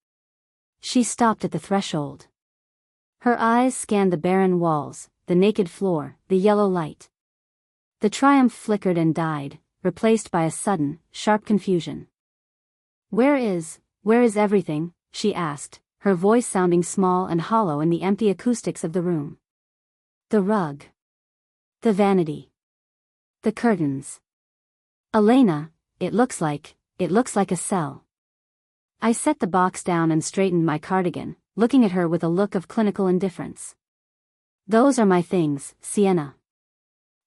She stopped at the threshold. Her eyes scanned the barren walls, the naked floor, the yellow light. The triumph flickered and died, replaced by a sudden, sharp confusion. Where is everything?" she asked, her voice sounding small and hollow in the empty acoustics of the room. "The rug. The vanity. The curtains. Elena, it looks like a cell." I set the box down and straightened my cardigan, looking at her with a look of clinical indifference. "Those are my things, Sienna.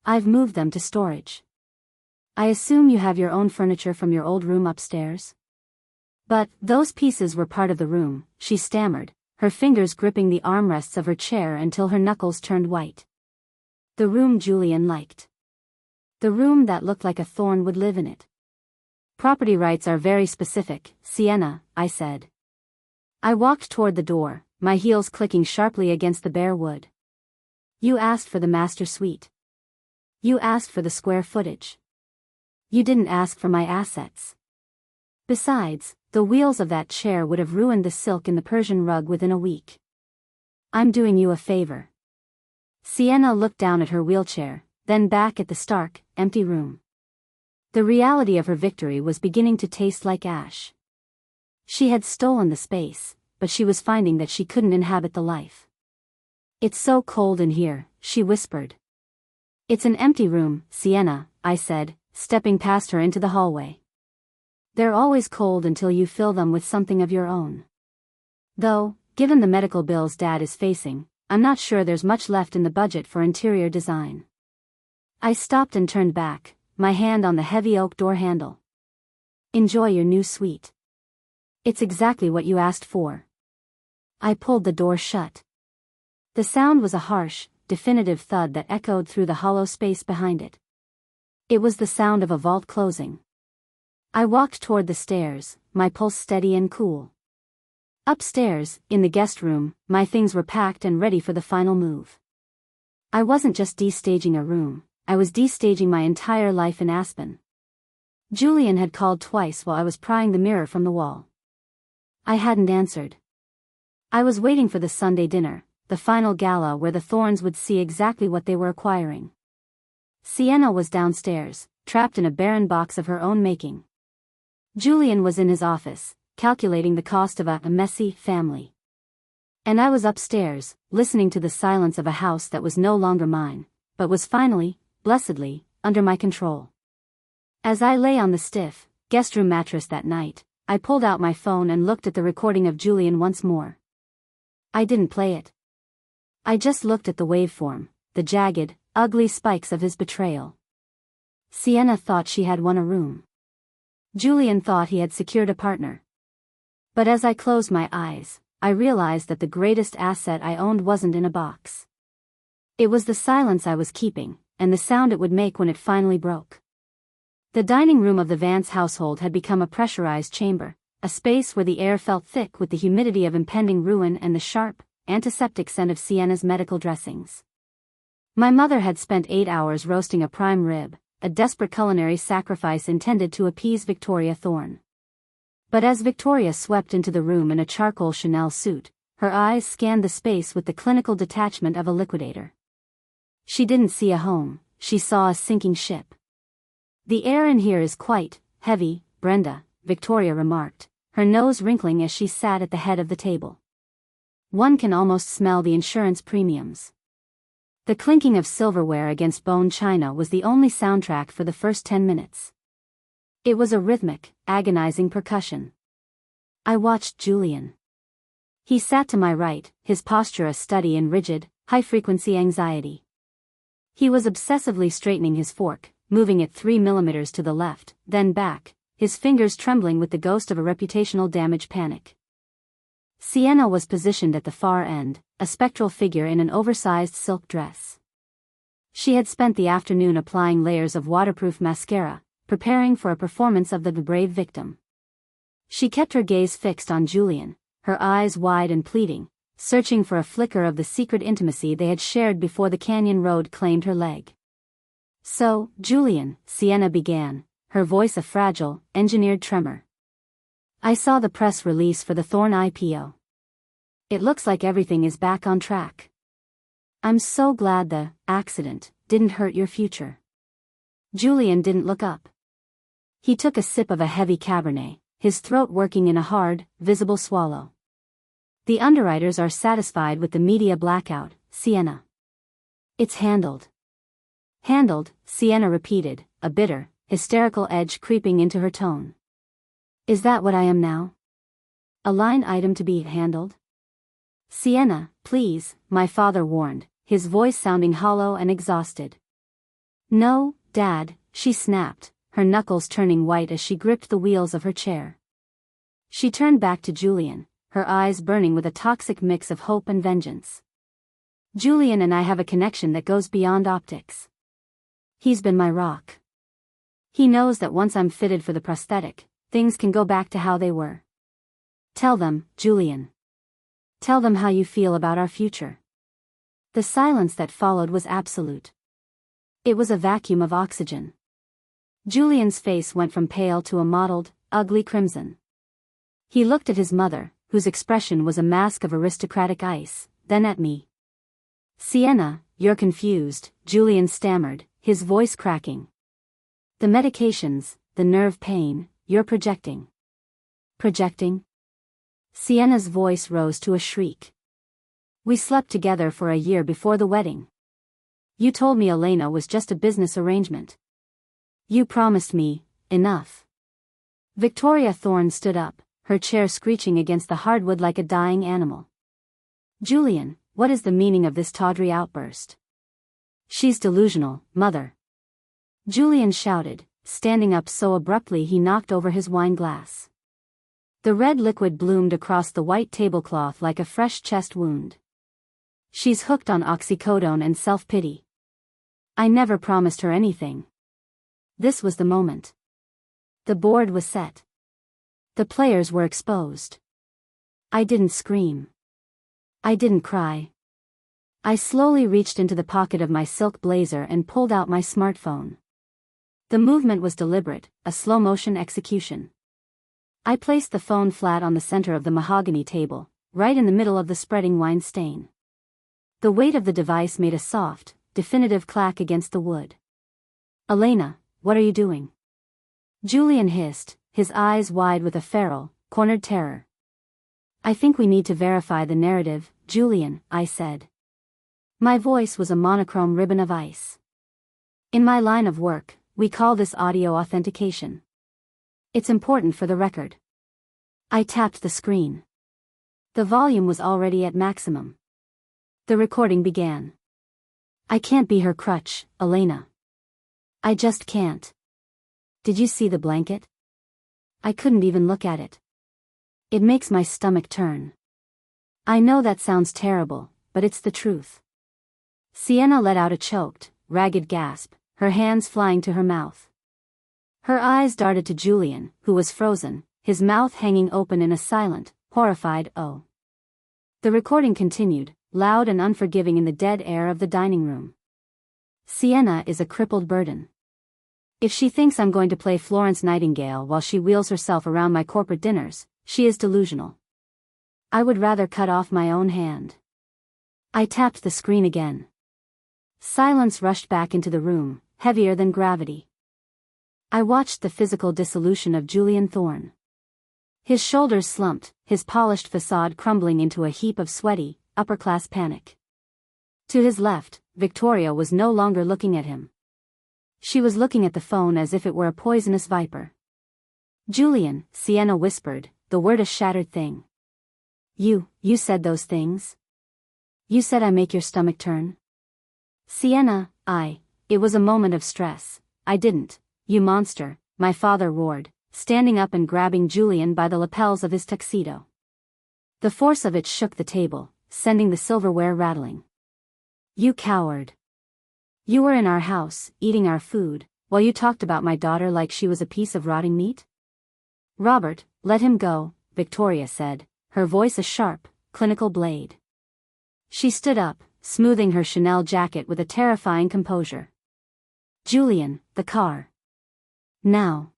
I've moved them to storage. I assume you have your own furniture from your old room upstairs?" "But those pieces were part of the room," she stammered, her fingers gripping the armrests of her chair until her knuckles turned white. "The room Julian liked. The room that looked like a thorn would live in it. Property rights are very specific, Sienna, I said. I walked toward the door, my heels clicking sharply against the bare wood. You asked for the master suite. You asked for the square footage. You didn't ask for my assets. Besides, the wheels of that chair would have ruined the silk in the Persian rug within a week. I'm doing you a favor. Sienna looked down at her wheelchair, then back at the stark, empty room. The reality of her victory was beginning to taste like ash. She had stolen the space, but she was finding that she couldn't inhabit the life. It's so cold in here, she whispered. It's an empty room, Sienna, I said, stepping past her into the hallway. They're always cold until you fill them with something of your own. Though, given the medical bills Dad is facing, I'm not sure there's much left in the budget for interior design. I stopped and turned back, my hand on the heavy oak door handle. Enjoy your new suite. It's exactly what you asked for. I pulled the door shut. The sound was a harsh, definitive thud that echoed through the hollow space behind it. It was the sound of a vault closing. I walked toward the stairs, my pulse steady and cool. Upstairs, in the guest room, my things were packed and ready for the final move. I wasn't just destaging a room, I was destaging my entire life in Aspen. Julian had called twice while I was prying the mirror from the wall. I hadn't answered. I was waiting for the Sunday dinner, the final gala where the Thorns would see exactly what they were acquiring. Sienna was downstairs, trapped in a barren box of her own making. Julian was in his office, calculating the cost of a messy family. And I was upstairs, listening to the silence of a house that was no longer mine, but was finally, blessedly, under my control. As I lay on the stiff, guest room mattress that night, I pulled out my phone and looked at the recording of Julian once more. I didn't play it. I just looked at the waveform, the jagged, ugly spikes of his betrayal. Sienna thought she had won a room. Julian thought he had secured a partner. But as I closed my eyes, I realized that the greatest asset I owned wasn't in a box. It was the silence I was keeping, and the sound it would make when it finally broke. The dining room of the Vance household had become a pressurized chamber, a space where the air felt thick with the humidity of impending ruin and the sharp, antiseptic scent of Sienna's medical dressings. My mother had spent 8 hours roasting a prime rib, a desperate culinary sacrifice intended to appease Victoria Thorne. But as Victoria swept into the room in a charcoal Chanel suit, her eyes scanned the space with the clinical detachment of a liquidator. She didn't see a home, she saw a sinking ship. The air in here is quite heavy, Brenda, Victoria remarked, her nose wrinkling as she sat at the head of the table. One can almost smell the insurance premiums. The clinking of silverware against bone china was the only soundtrack for the first 10 minutes. It was a rhythmic, agonizing percussion. I watched Julian. He sat to my right, his posture a study in rigid, high-frequency anxiety. He was obsessively straightening his fork, moving it 3 millimeters to the left, then back, his fingers trembling with the ghost of a reputational damage panic. Sienna was positioned at the far end, a spectral figure in an oversized silk dress. She had spent the afternoon applying layers of waterproof mascara, preparing for a performance of the brave victim. She kept her gaze fixed on Julian, her eyes wide and pleading, searching for a flicker of the secret intimacy they had shared before the canyon road claimed her leg. So, Julian, Sienna began, her voice a fragile, engineered tremor. I saw the press release for the Thorne IPO. It looks like everything is back on track. I'm so glad the accident didn't hurt your future. Julian didn't look up. He took a sip of a heavy Cabernet, his throat working in a hard, visible swallow. The underwriters are satisfied with the media blackout, Sienna. It's handled. Handled, Sienna repeated, a bitter, hysterical edge creeping into her tone. Is that what I am now? A line item to be handled? Sienna, please, my father warned, his voice sounding hollow and exhausted. No, Dad, she snapped, her knuckles turning white as she gripped the wheels of her chair. She turned back to Julian, her eyes burning with a toxic mix of hope and vengeance. Julian and I have a connection that goes beyond optics. He's been my rock. He knows that once I'm fitted for the prosthetic, things can go back to how they were. Tell them, Julian. Tell them how you feel about our future. The silence that followed was absolute. It was a vacuum of oxygen. Julian's face went from pale to a mottled, ugly crimson. He looked at his mother, whose expression was a mask of aristocratic ice, then at me. Sienna, you're confused, Julian stammered, his voice cracking. The medications, the nerve pain, you're projecting. Projecting? Sienna's voice rose to a shriek. We slept together for a year before the wedding. You told me Elena was just a business arrangement. You promised me, enough. Victoria Thorne stood up, her chair screeching against the hardwood like a dying animal. Julian, what is the meaning of this tawdry outburst? She's delusional, mother. Julian shouted, standing up so abruptly he knocked over his wine glass. The red liquid bloomed across the white tablecloth like a fresh chest wound. She's hooked on oxycodone and self-pity. I never promised her anything. This was the moment. The board was set. The players were exposed. I didn't scream. I didn't cry. I slowly reached into the pocket of my silk blazer and pulled out my smartphone. The movement was deliberate, a slow-motion execution. I placed the phone flat on the center of the mahogany table, right in the middle of the spreading wine stain. The weight of the device made a soft, definitive clack against the wood. Elena, what are you doing? Julian hissed, his eyes wide with a feral, cornered terror. I think we need to verify the narrative, Julian, I said. My voice was a monochrome ribbon of ice. In my line of work, we call this audio authentication. It's important for the record. I tapped the screen. The volume was already at maximum. The recording began. I can't be her crutch, Elena. I just can't. Did you see the blanket? I couldn't even look at it. It makes my stomach turn. I know that sounds terrible, but it's the truth. Sienna let out a choked, ragged gasp, her hands flying to her mouth. Her eyes darted to Julian, who was frozen, his mouth hanging open in a silent, horrified oh. The recording continued, loud and unforgiving in the dead air of the dining room. Sienna is a crippled burden. If she thinks I'm going to play Florence Nightingale while she wheels herself around my corporate dinners, she is delusional. I would rather cut off my own hand. I tapped the screen again. Silence rushed back into the room, heavier than gravity. I watched the physical dissolution of Julian Thorne. His shoulders slumped, his polished facade crumbling into a heap of sweaty, upper-class panic. To his left, Victoria was no longer looking at him. She was looking at the phone as if it were a poisonous viper. Julian, Sienna whispered, the word a shattered thing. You said those things? You said I make your stomach turn? Sienna, it was a moment of stress. I didn't, you monster, my father roared, standing up and grabbing Julian by the lapels of his tuxedo. The force of it shook the table, sending the silverware rattling. You coward. You were in our house, eating our food, while you talked about my daughter like she was a piece of rotting meat? Robert, let him go, Victoria said, her voice a sharp, clinical blade. She stood up, smoothing her Chanel jacket with a terrifying composure. Julian, the car. Now.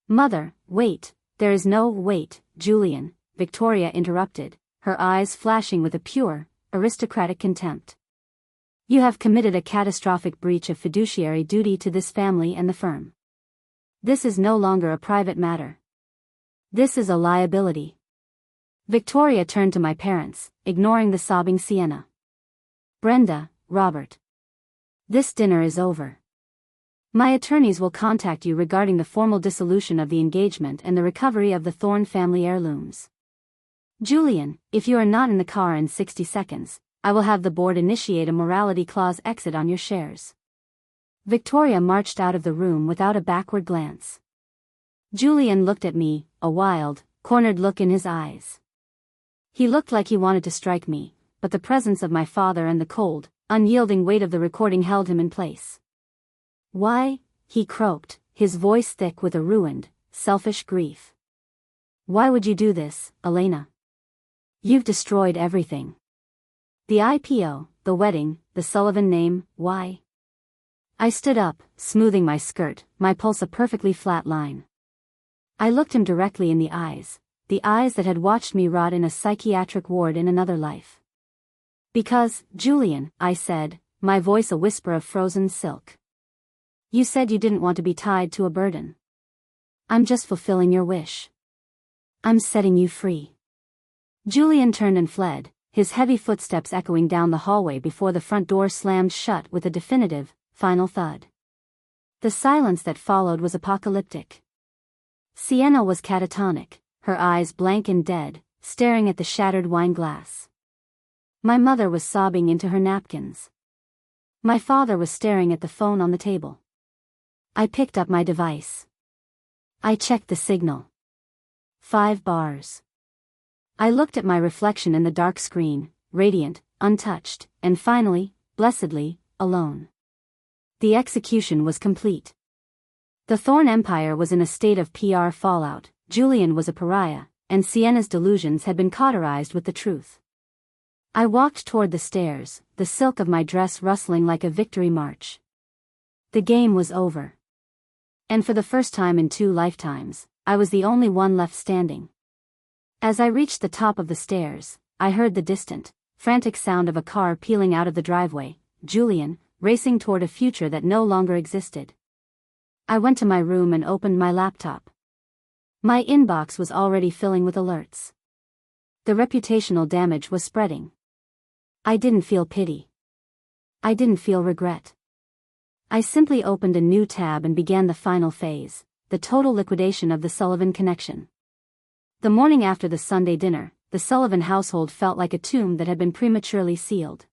Mother, wait, there is no wait, Julian, Victoria interrupted, her eyes flashing with a pure, aristocratic contempt. You have committed a catastrophic breach of fiduciary duty to this family and the firm. This is no longer a private matter. This is a liability. Victoria turned to my parents, ignoring the sobbing Sienna. Brenda, Robert. This dinner is over. My attorneys will contact you regarding the formal dissolution of the engagement and the recovery of the Thorne family heirlooms. Julian, if you are not in the car in 60 seconds, I will have the board initiate a morality clause exit on your shares. Victoria marched out of the room without a backward glance. Julian looked at me, a wild, cornered look in his eyes. He looked like he wanted to strike me, but the presence of my father and the cold, unyielding weight of the recording held him in place. Why? He croaked, his voice thick with a ruined, selfish grief. Why would you do this, Elena? You've destroyed everything. The IPO, the wedding, the Sullivan name, why? I stood up, smoothing my skirt, my pulse a perfectly flat line. I looked him directly in the eyes that had watched me rot in a psychiatric ward in another life. Because, Julian, I said, my voice a whisper of frozen silk. You said you didn't want to be tied to a burden. I'm just fulfilling your wish. I'm setting you free. Julian turned and fled, his heavy footsteps echoing down the hallway before the front door slammed shut with a definitive, final thud. The silence that followed was apocalyptic. Sienna was catatonic, her eyes blank and dead, staring at the shattered wine glass. My mother was sobbing into her napkins. My father was staring at the phone on the table. I picked up my device. I checked the signal. 5 bars. I looked at my reflection in the dark screen, radiant, untouched, and finally, blessedly, alone. The execution was complete. The Thorne Empire was in a state of PR fallout, Julian was a pariah, and Sienna's delusions had been cauterized with the truth. I walked toward the stairs, the silk of my dress rustling like a victory march. The game was over. And for the first time in 2 lifetimes, I was the only one left standing. As I reached the top of the stairs, I heard the distant, frantic sound of a car peeling out of the driveway, Julian, racing toward a future that no longer existed. I went to my room and opened my laptop. My inbox was already filling with alerts. The reputational damage was spreading. I didn't feel pity. I didn't feel regret. I simply opened a new tab and began the final phase, the total liquidation of the Sullivan connection. The morning after the Sunday dinner, the Sullivan household felt like a tomb that had been prematurely sealed.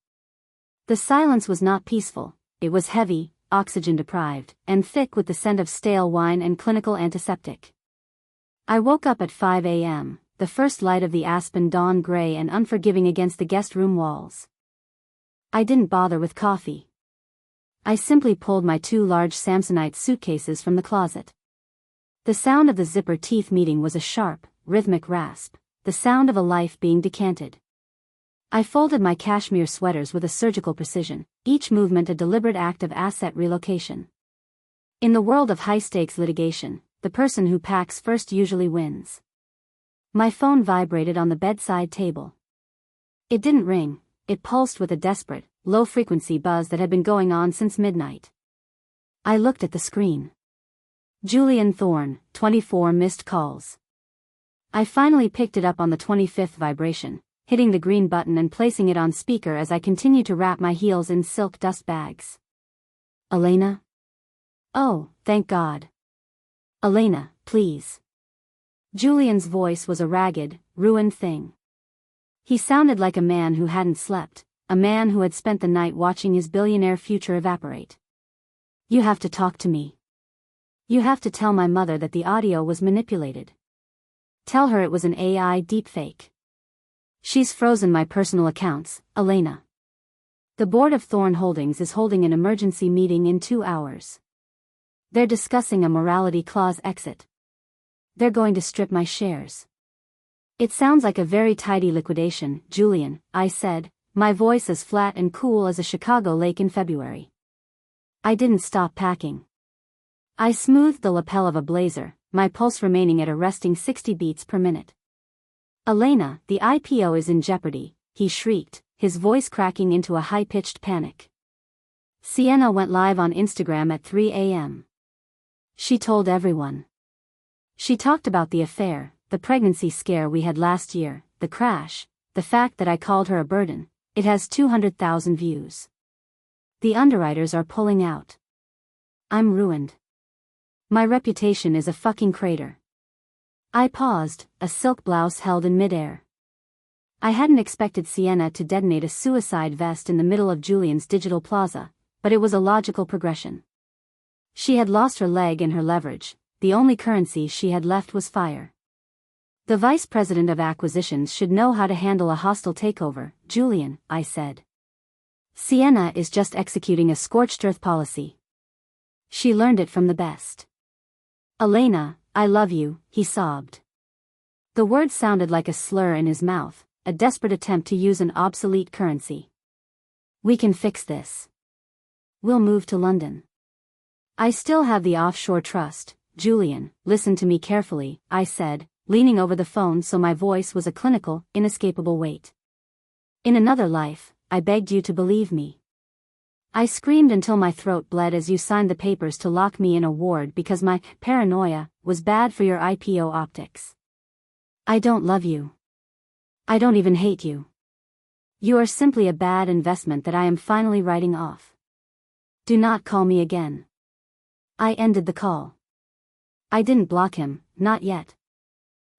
The silence was not peaceful, it was heavy, oxygen-deprived, and thick with the scent of stale wine and clinical antiseptic. I woke up at 5 a.m., the first light of the aspen dawn gray and unforgiving against the guest room walls. I didn't bother with coffee. I simply pulled my 2 large Samsonite suitcases from the closet. The sound of the zipper teeth meeting was a sharp, rhythmic rasp, the sound of a life being decanted. I folded my cashmere sweaters with a surgical precision, each movement a deliberate act of asset relocation. In the world of high-stakes litigation, the person who packs first usually wins. My phone vibrated on the bedside table. It didn't ring, it pulsed with a desperate, low-frequency buzz that had been going on since midnight. I looked at the screen. Julian Thorne, 24 missed calls. I finally picked it up on the 25th vibration, hitting the green button and placing it on speaker as I continued to wrap my heels in silk dust bags. Elena? Oh, thank God. Elena, please. Julian's voice was a ragged, ruined thing. He sounded like a man who hadn't slept, a man who had spent the night watching his billionaire future evaporate. You have to talk to me. You have to tell my mother that the audio was manipulated. Tell her it was an AI deepfake. She's frozen my personal accounts, Elena. The board of Thorne Holdings is holding an emergency meeting in 2 hours. They're discussing a morality clause exit. They're going to strip my shares. It sounds like a very tidy liquidation, Julian, I said, my voice as flat and cool as a Chicago lake in February. I didn't stop packing. I smoothed the lapel of a blazer, my pulse remaining at a resting 60 beats per minute. Elena, the IPO is in jeopardy, he shrieked, his voice cracking into a high-pitched panic. Sienna went live on Instagram at 3 a.m. She told everyone. She talked about the affair, the pregnancy scare we had last year, the crash, the fact that I called her a burden. It has 200,000 views. The underwriters are pulling out. I'm ruined. My reputation is a fucking crater. I paused, a silk blouse held in midair. I hadn't expected Sienna to detonate a suicide vest in the middle of Julian's digital plaza, but it was a logical progression. She had lost her leg and her leverage, the only currency she had left was fire. The vice president of acquisitions should know how to handle a hostile takeover, Julian, I said. Sienna is just executing a scorched earth policy. She learned it from the best. Elena, I love you, he sobbed. The word sounded like a slur in his mouth, a desperate attempt to use an obsolete currency. We can fix this. We'll move to London. I still have the offshore trust. Julian, listen to me carefully, I said, leaning over the phone so my voice was a clinical, inescapable weight. In another life, I begged you to believe me. I screamed until my throat bled as you signed the papers to lock me in a ward because my paranoia was bad for your IPO optics. I don't love you. I don't even hate you. You are simply a bad investment that I am finally writing off. Do not call me again. I ended the call. I didn't block him, not yet.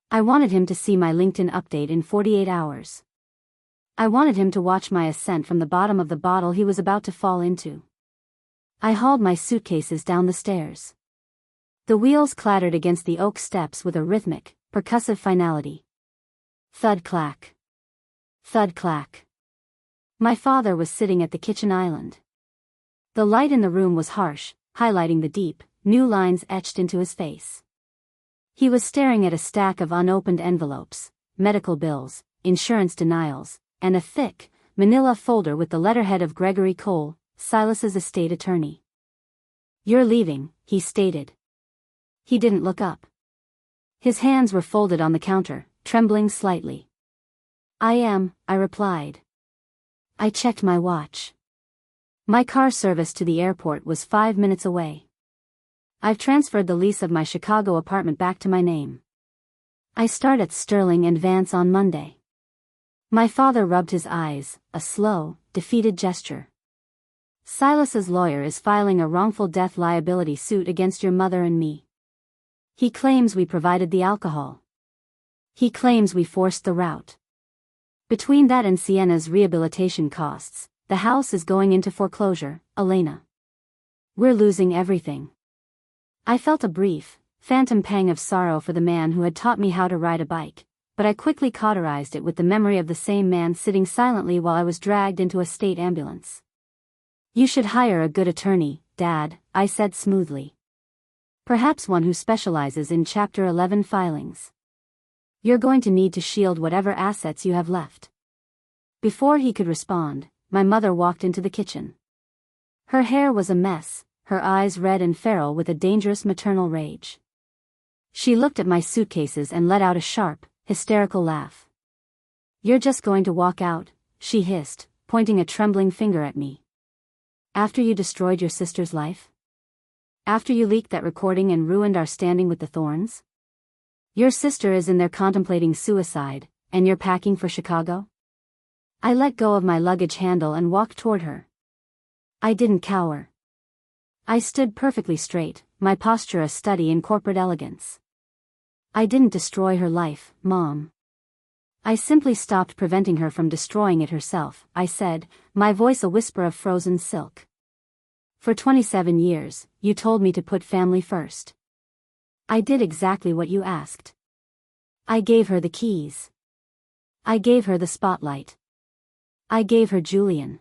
I wanted him to see my LinkedIn update in 48 hours. I wanted him to watch my ascent from the bottom of the bottle he was about to fall into. I hauled my suitcases down the stairs. The wheels clattered against the oak steps with a rhythmic, percussive finality. Thud-clack. Thud-clack. My father was sitting at the kitchen island. The light in the room was harsh, highlighting the deep, new lines etched into his face. He was staring at a stack of unopened envelopes, medical bills, insurance denials, and a thick, manila folder with the letterhead of Gregory Cole, Silas's estate attorney. You're leaving, he stated. He didn't look up. His hands were folded on the counter, trembling slightly. I am, I replied. I checked my watch. My car service to the airport was 5 minutes away. I've transferred the lease of my Chicago apartment back to my name. I start at Sterling and Vance on Monday. My father rubbed his eyes, a slow, defeated gesture. Silas's lawyer is filing a wrongful death liability suit against your mother and me. He claims we provided the alcohol. He claims we forced the route. Between that and Sienna's rehabilitation costs, the house is going into foreclosure, Elena. We're losing everything. I felt a brief, phantom pang of sorrow for the man who had taught me how to ride a bike, but I quickly cauterized it with the memory of the same man sitting silently while I was dragged into a state ambulance. You should hire a good attorney, Dad, I said smoothly. Perhaps one who specializes in Chapter 11 filings. You're going to need to shield whatever assets you have left. Before he could respond, my mother walked into the kitchen. Her hair was a mess, her eyes red and feral with a dangerous maternal rage. She looked at my suitcases and let out a sharp, hysterical laugh. You're just going to walk out, she hissed, pointing a trembling finger at me. After you destroyed your sister's life? After you leaked that recording and ruined our standing with the Thorns? Your sister is in there contemplating suicide, and you're packing for Chicago? I let go of my luggage handle and walked toward her. I didn't cower. I stood perfectly straight, my posture a study in corporate elegance. I didn't destroy her life, Mom. I simply stopped preventing her from destroying it herself, I said, my voice a whisper of frozen silk. For 27 years, you told me to put family first. I did exactly what you asked. I gave her the keys. I gave her the spotlight. I gave her Julian.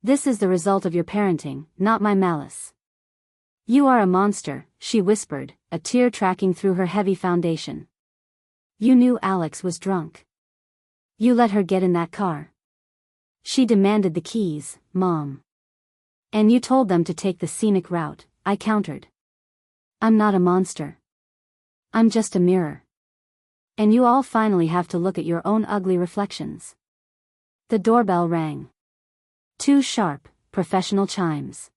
This is the result of your parenting, not my malice. You are a monster, she whispered, a tear tracking through her heavy foundation. You knew Alex was drunk. You let her get in that car. She demanded the keys, Mom. And you told them to take the scenic route, I countered. I'm not a monster. I'm just a mirror. And you all finally have to look at your own ugly reflections. The doorbell rang. 2 sharp, professional chimes.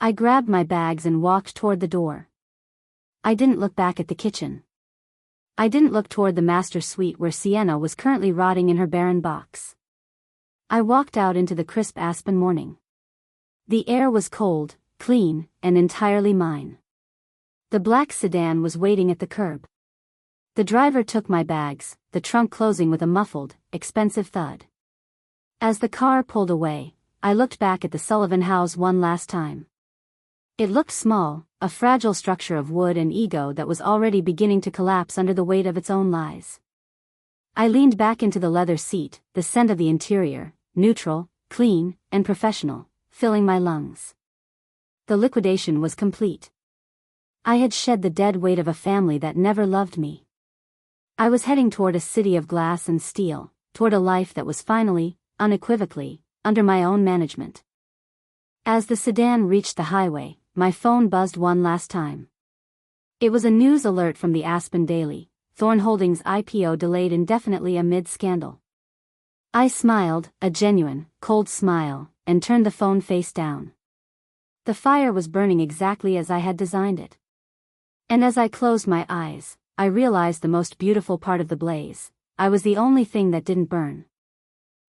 I grabbed my bags and walked toward the door. I didn't look back at the kitchen. I didn't look toward the master suite where Sienna was currently rotting in her barren box. I walked out into the crisp aspen morning. The air was cold, clean, and entirely mine. The black sedan was waiting at the curb. The driver took my bags, the trunk closing with a muffled, expensive thud. As the car pulled away, I looked back at the Sullivan house one last time. It looked small, a fragile structure of wood and ego that was already beginning to collapse under the weight of its own lies. I leaned back into the leather seat, the scent of the interior, neutral, clean, and professional, filling my lungs. The liquidation was complete. I had shed the dead weight of a family that never loved me. I was heading toward a city of glass and steel, toward a life that was finally, unequivocally, under my own management. As the sedan reached the highway, my phone buzzed one last time. It was a news alert from the Aspen Daily. Thorn Holdings IPO delayed indefinitely amid scandal. I smiled, a genuine, cold smile, and turned the phone face down. The fire was burning exactly as I had designed it. And as I closed my eyes, I realized the most beautiful part of the blaze: I was the only thing that didn't burn.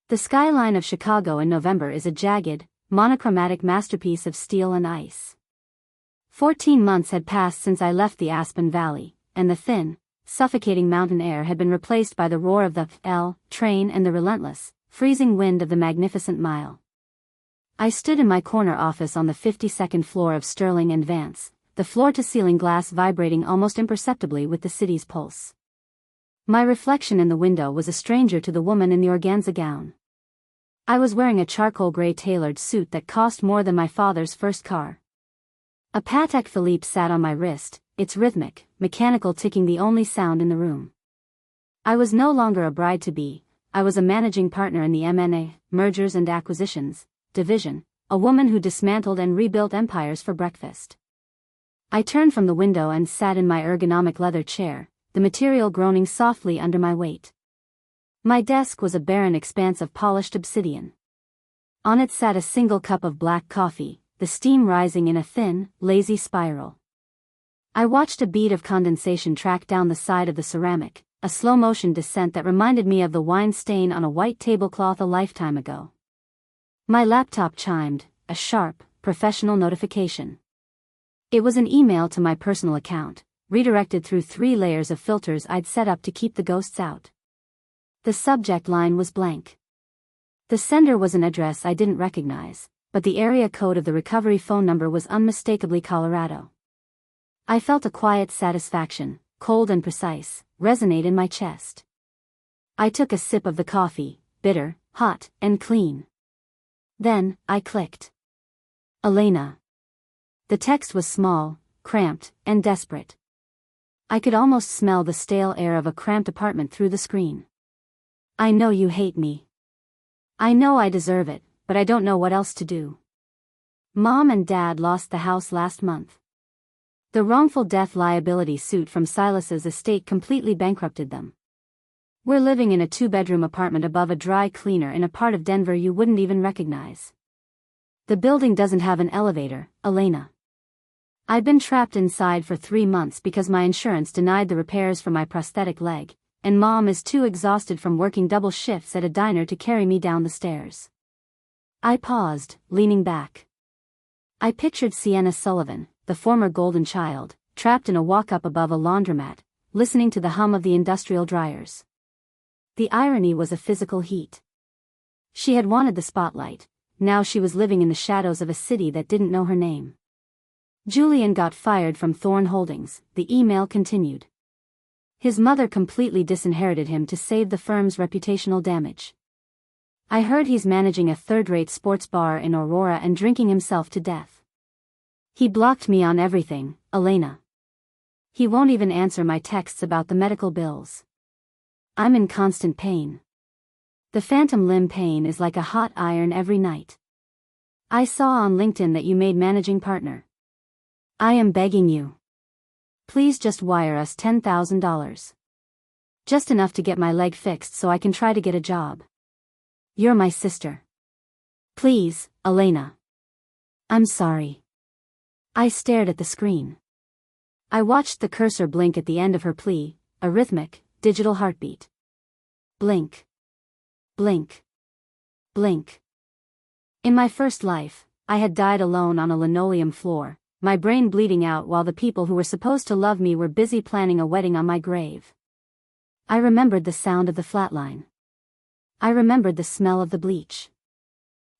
The skyline of Chicago in November is a jagged, monochromatic masterpiece of steel and ice. 14 months had passed since I left the Aspen Valley, and the thin, suffocating mountain air had been replaced by the roar of the L train and the relentless, freezing wind of the magnificent mile. I stood in my corner office on the 52nd floor of Sterling and Vance, the floor-to-ceiling glass vibrating almost imperceptibly with the city's pulse. My reflection in the window was a stranger to the woman in the organza gown. I was wearing a charcoal gray tailored suit that cost more than my father's first car. A Patek Philippe sat on my wrist, its rhythmic, mechanical ticking the only sound in the room. I was no longer a bride-to-be, I was a managing partner in the M&A, Mergers and Acquisitions, division, a woman who dismantled and rebuilt empires for breakfast. I turned from the window and sat in my ergonomic leather chair, the material groaning softly under my weight. My desk was a barren expanse of polished obsidian. On it sat a single cup of black coffee, the steam rising in a thin, lazy spiral. I watched a bead of condensation track down the side of the ceramic, a slow-motion descent that reminded me of the wine stain on a white tablecloth a lifetime ago. My laptop chimed, a sharp, professional notification. It was an email to my personal account, redirected through 3 layers of filters I'd set up to keep the ghosts out. The subject line was blank. The sender was an address I didn't recognize, but the area code of the recovery phone number was unmistakably Colorado. I felt a quiet satisfaction, cold and precise, resonate in my chest. I took a sip of the coffee, bitter, hot, and clean. Then, I clicked. Elena. The text was small, cramped, and desperate. I could almost smell the stale air of a cramped apartment through the screen. I know you hate me. I know I deserve it, but I don't know what else to do. Mom and Dad lost the house last month. The wrongful death liability suit from Silas's estate completely bankrupted them. We're living in a 2-bedroom apartment above a dry cleaner in a part of Denver you wouldn't even recognize. The building doesn't have an elevator, Elena. I'd been trapped inside for 3 months because my insurance denied the repairs for my prosthetic leg, and Mom is too exhausted from working double shifts at a diner to carry me down the stairs. I paused, leaning back. I pictured Sienna Sullivan, the former golden child, trapped in a walk-up above a laundromat, listening to the hum of the industrial dryers. The irony was a physical heat. She had wanted the spotlight, now she was living in the shadows of a city that didn't know her name. Julian got fired from Thorn Holdings, the email continued. His mother completely disinherited him to save the firm's reputational damage. I heard he's managing a third-rate sports bar in Aurora and drinking himself to death. He blocked me on everything, Elena. He won't even answer my texts about the medical bills. I'm in constant pain. The phantom limb pain is like a hot iron every night. I saw on LinkedIn that you made managing partner. I am begging you. Please just wire us $10,000. Just enough to get my leg fixed so I can try to get a job. You're my sister. Please, Elena. I'm sorry. I stared at the screen. I watched the cursor blink at the end of her plea, a rhythmic, digital heartbeat. Blink. Blink. Blink. In my first life, I had died alone on a linoleum floor, my brain bleeding out while the people who were supposed to love me were busy planning a wedding on my grave. I remembered the sound of the flatline. I remembered the smell of the bleach.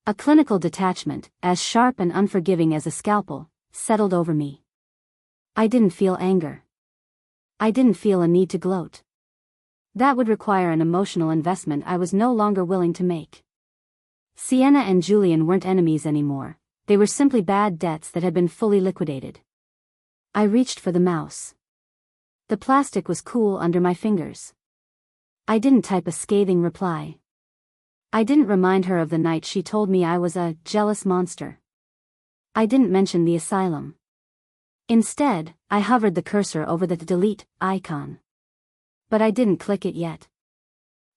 A clinical detachment, as sharp and unforgiving as a scalpel, settled over me. I didn't feel anger. I didn't feel a need to gloat. That would require an emotional investment I was no longer willing to make. Sienna and Julian weren't enemies anymore, they were simply bad debts that had been fully liquidated. I reached for the mouse. The plastic was cool under my fingers. I didn't type a scathing reply. I didn't remind her of the night she told me I was a jealous monster. I didn't mention the asylum. Instead, I hovered the cursor over the delete icon. But I didn't click it yet.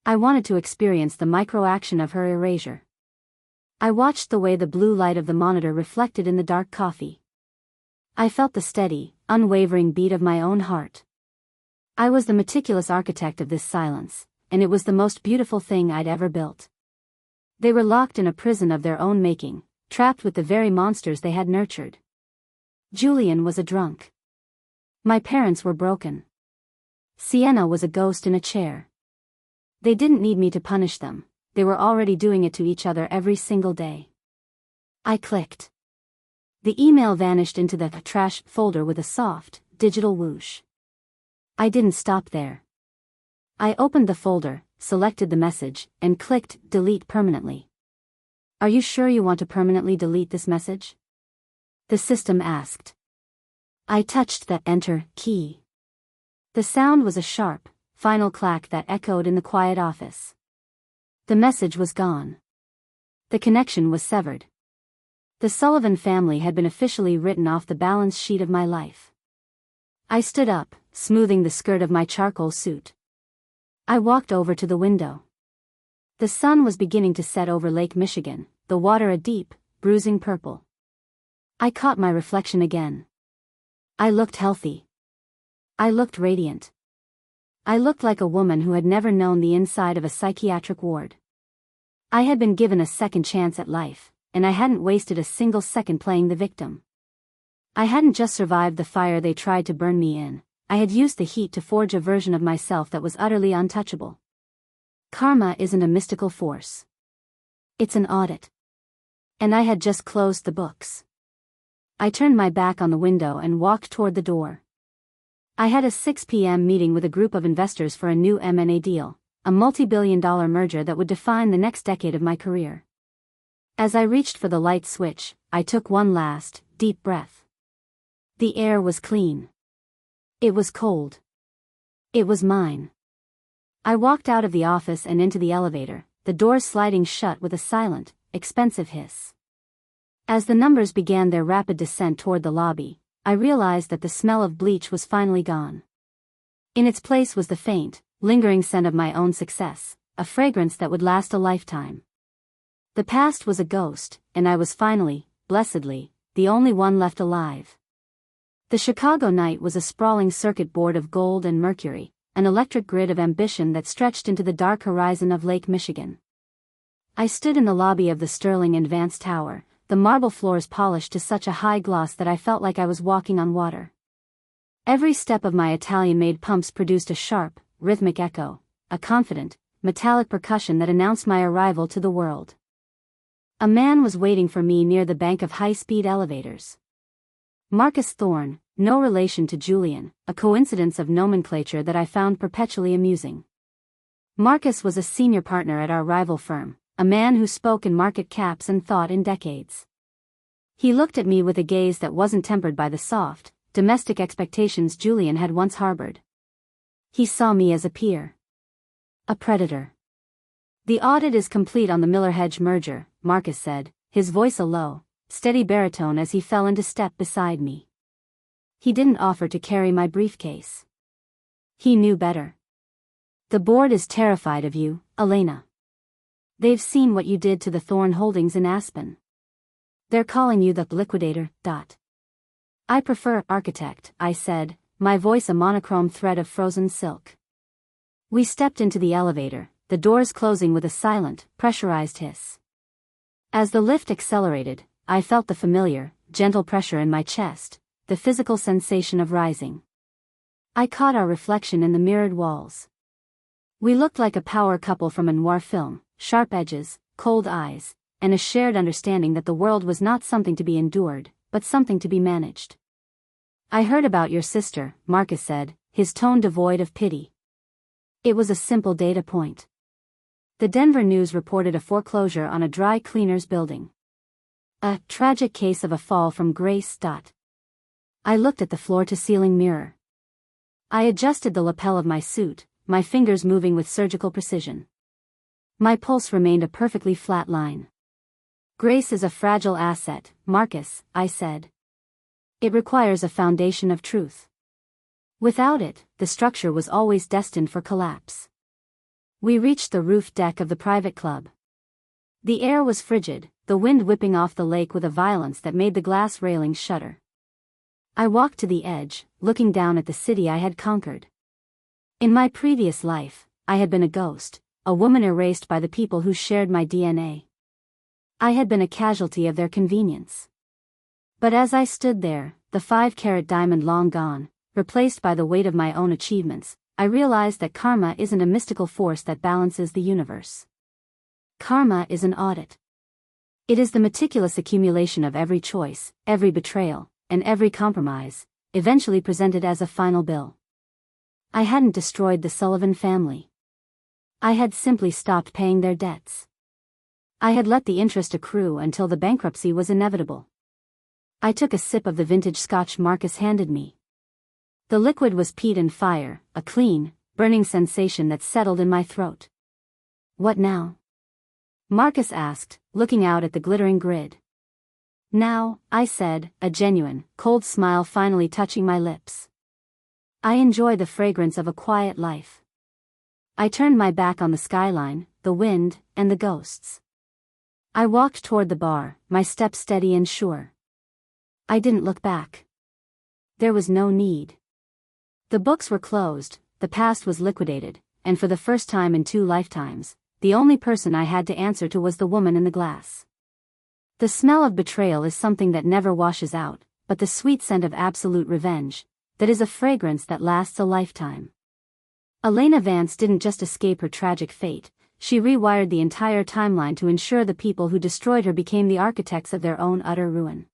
I wanted to experience the micro-action of her erasure. I watched the way the blue light of the monitor reflected in the dark coffee. I felt the steady, unwavering beat of my own heart. I was the meticulous architect of this silence, and it was the most beautiful thing I'd ever built. They were locked in a prison of their own making, trapped with the very monsters they had nurtured. Julian was a drunk. My parents were broken. Sienna was a ghost in a chair. They didn't need me to punish them, they were already doing it to each other every single day. I clicked. The email vanished into the trash folder with a soft, digital whoosh. I didn't stop there. I opened the folder, selected the message, and clicked delete permanently. Are you sure you want to permanently delete this message? The system asked. I touched the enter key. The sound was a sharp, final clack that echoed in the quiet office. The message was gone. The connection was severed. The Sullivan family had been officially written off the balance sheet of my life. I stood up, smoothing the skirt of my charcoal suit. I walked over to the window. The sun was beginning to set over Lake Michigan, the water a deep, bruising purple. I caught my reflection again. I looked healthy. I looked radiant. I looked like a woman who had never known the inside of a psychiatric ward. I had been given a second chance at life, and I hadn't wasted a single second playing the victim. I hadn't just survived the fire they tried to burn me in, I had used the heat to forge a version of myself that was utterly untouchable. Karma isn't a mystical force. It's an audit. And I had just closed the books. I turned my back on the window and walked toward the door. I had a 6 p.m. meeting with a group of investors for a new M&A deal, a multi-billion-dollar merger that would define the next decade of my career. As I reached for the light switch, I took one last, deep breath. The air was clean. It was cold. It was mine. I walked out of the office and into the elevator, the doors sliding shut with a silent, expensive hiss. As the numbers began their rapid descent toward the lobby, I realized that the smell of bleach was finally gone. In its place was the faint, lingering scent of my own success, a fragrance that would last a lifetime. The past was a ghost, and I was finally, blessedly, the only one left alive. The Chicago night was a sprawling circuit board of gold and mercury, an electric grid of ambition that stretched into the dark horizon of Lake Michigan. I stood in the lobby of the Sterling and Vance Tower, the marble floors polished to such a high gloss that I felt like I was walking on water. Every step of my Italian-made pumps produced a sharp, rhythmic echo, a confident, metallic percussion that announced my arrival to the world. A man was waiting for me near the bank of high-speed elevators. Marcus Thorne, no relation to Julian, a coincidence of nomenclature that I found perpetually amusing. Marcus was a senior partner at our rival firm, a man who spoke in market caps and thought in decades. He looked at me with a gaze that wasn't tempered by the soft, domestic expectations Julian had once harbored. He saw me as a peer. A predator. The audit is complete on the Miller-Hedge merger, Marcus said, his voice a low, steady baritone as he fell into step beside me. He didn't offer to carry my briefcase. He knew better. The board is terrified of you, Elena. They've seen what you did to the Thorne holdings in Aspen. They're calling you the liquidator. I prefer architect, I said, my voice a monochrome thread of frozen silk. We stepped into the elevator, the doors closing with a silent, pressurized hiss. As the lift accelerated, I felt the familiar, gentle pressure in my chest, the physical sensation of rising. I caught our reflection in the mirrored walls. We looked like a power couple from a noir film, sharp edges, cold eyes, and a shared understanding that the world was not something to be endured, but something to be managed. I heard about your sister, Marcus said, his tone devoid of pity. It was a simple data point. The Denver News reported a foreclosure on a dry cleaners building. A tragic case of a fall from grace. I looked at the floor-to-ceiling mirror. I adjusted the lapel of my suit, my fingers moving with surgical precision. My pulse remained a perfectly flat line. Grace is a fragile asset, Marcus, I said. It requires a foundation of truth. Without it, the structure was always destined for collapse. We reached the roof deck of the private club. The air was frigid, the wind whipping off the lake with a violence that made the glass railings shudder. I walked to the edge, looking down at the city I had conquered. In my previous life, I had been a ghost, a woman erased by the people who shared my DNA. I had been a casualty of their convenience. But as I stood there, the 5-carat diamond long gone, replaced by the weight of my own achievements, I realized that karma isn't a mystical force that balances the universe. Karma is an audit. It is the meticulous accumulation of every choice, every betrayal, and every compromise, eventually presented as a final bill. I hadn't destroyed the Sullivan family. I had simply stopped paying their debts. I had let the interest accrue until the bankruptcy was inevitable. I took a sip of the vintage scotch Marcus handed me. The liquid was peat and fire, a clean, burning sensation that settled in my throat. What now? Marcus asked, looking out at the glittering grid. Now, I said, a genuine, cold smile finally touching my lips. I enjoy the fragrance of a quiet life. I turned my back on the skyline, the wind, and the ghosts. I walked toward the bar, my step steady and sure. I didn't look back. There was no need. The books were closed, the past was liquidated, and for the first time in 2 lifetimes, the only person I had to answer to was the woman in the glass. The smell of betrayal is something that never washes out, but the sweet scent of absolute revenge, that is a fragrance that lasts a lifetime. Elena Vance didn't just escape her tragic fate, she rewired the entire timeline to ensure the people who destroyed her became the architects of their own utter ruin.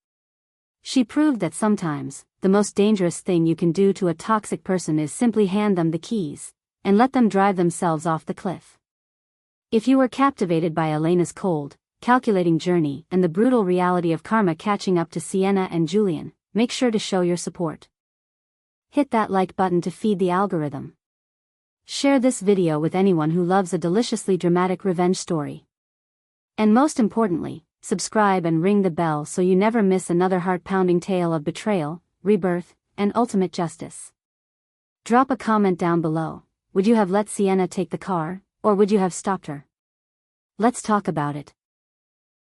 She proved that sometimes, the most dangerous thing you can do to a toxic person is simply hand them the keys, and let them drive themselves off the cliff. If you were captivated by Elena's cold, calculating journey and the brutal reality of karma catching up to Sienna and Julian, make sure to show your support. Hit that like button to feed the algorithm. Share this video with anyone who loves a deliciously dramatic revenge story. And most importantly, subscribe and ring the bell so you never miss another heart-pounding tale of betrayal, rebirth, and ultimate justice. Drop a comment down below. Would you have let Sienna take the car, or would you have stopped her? Let's talk about it.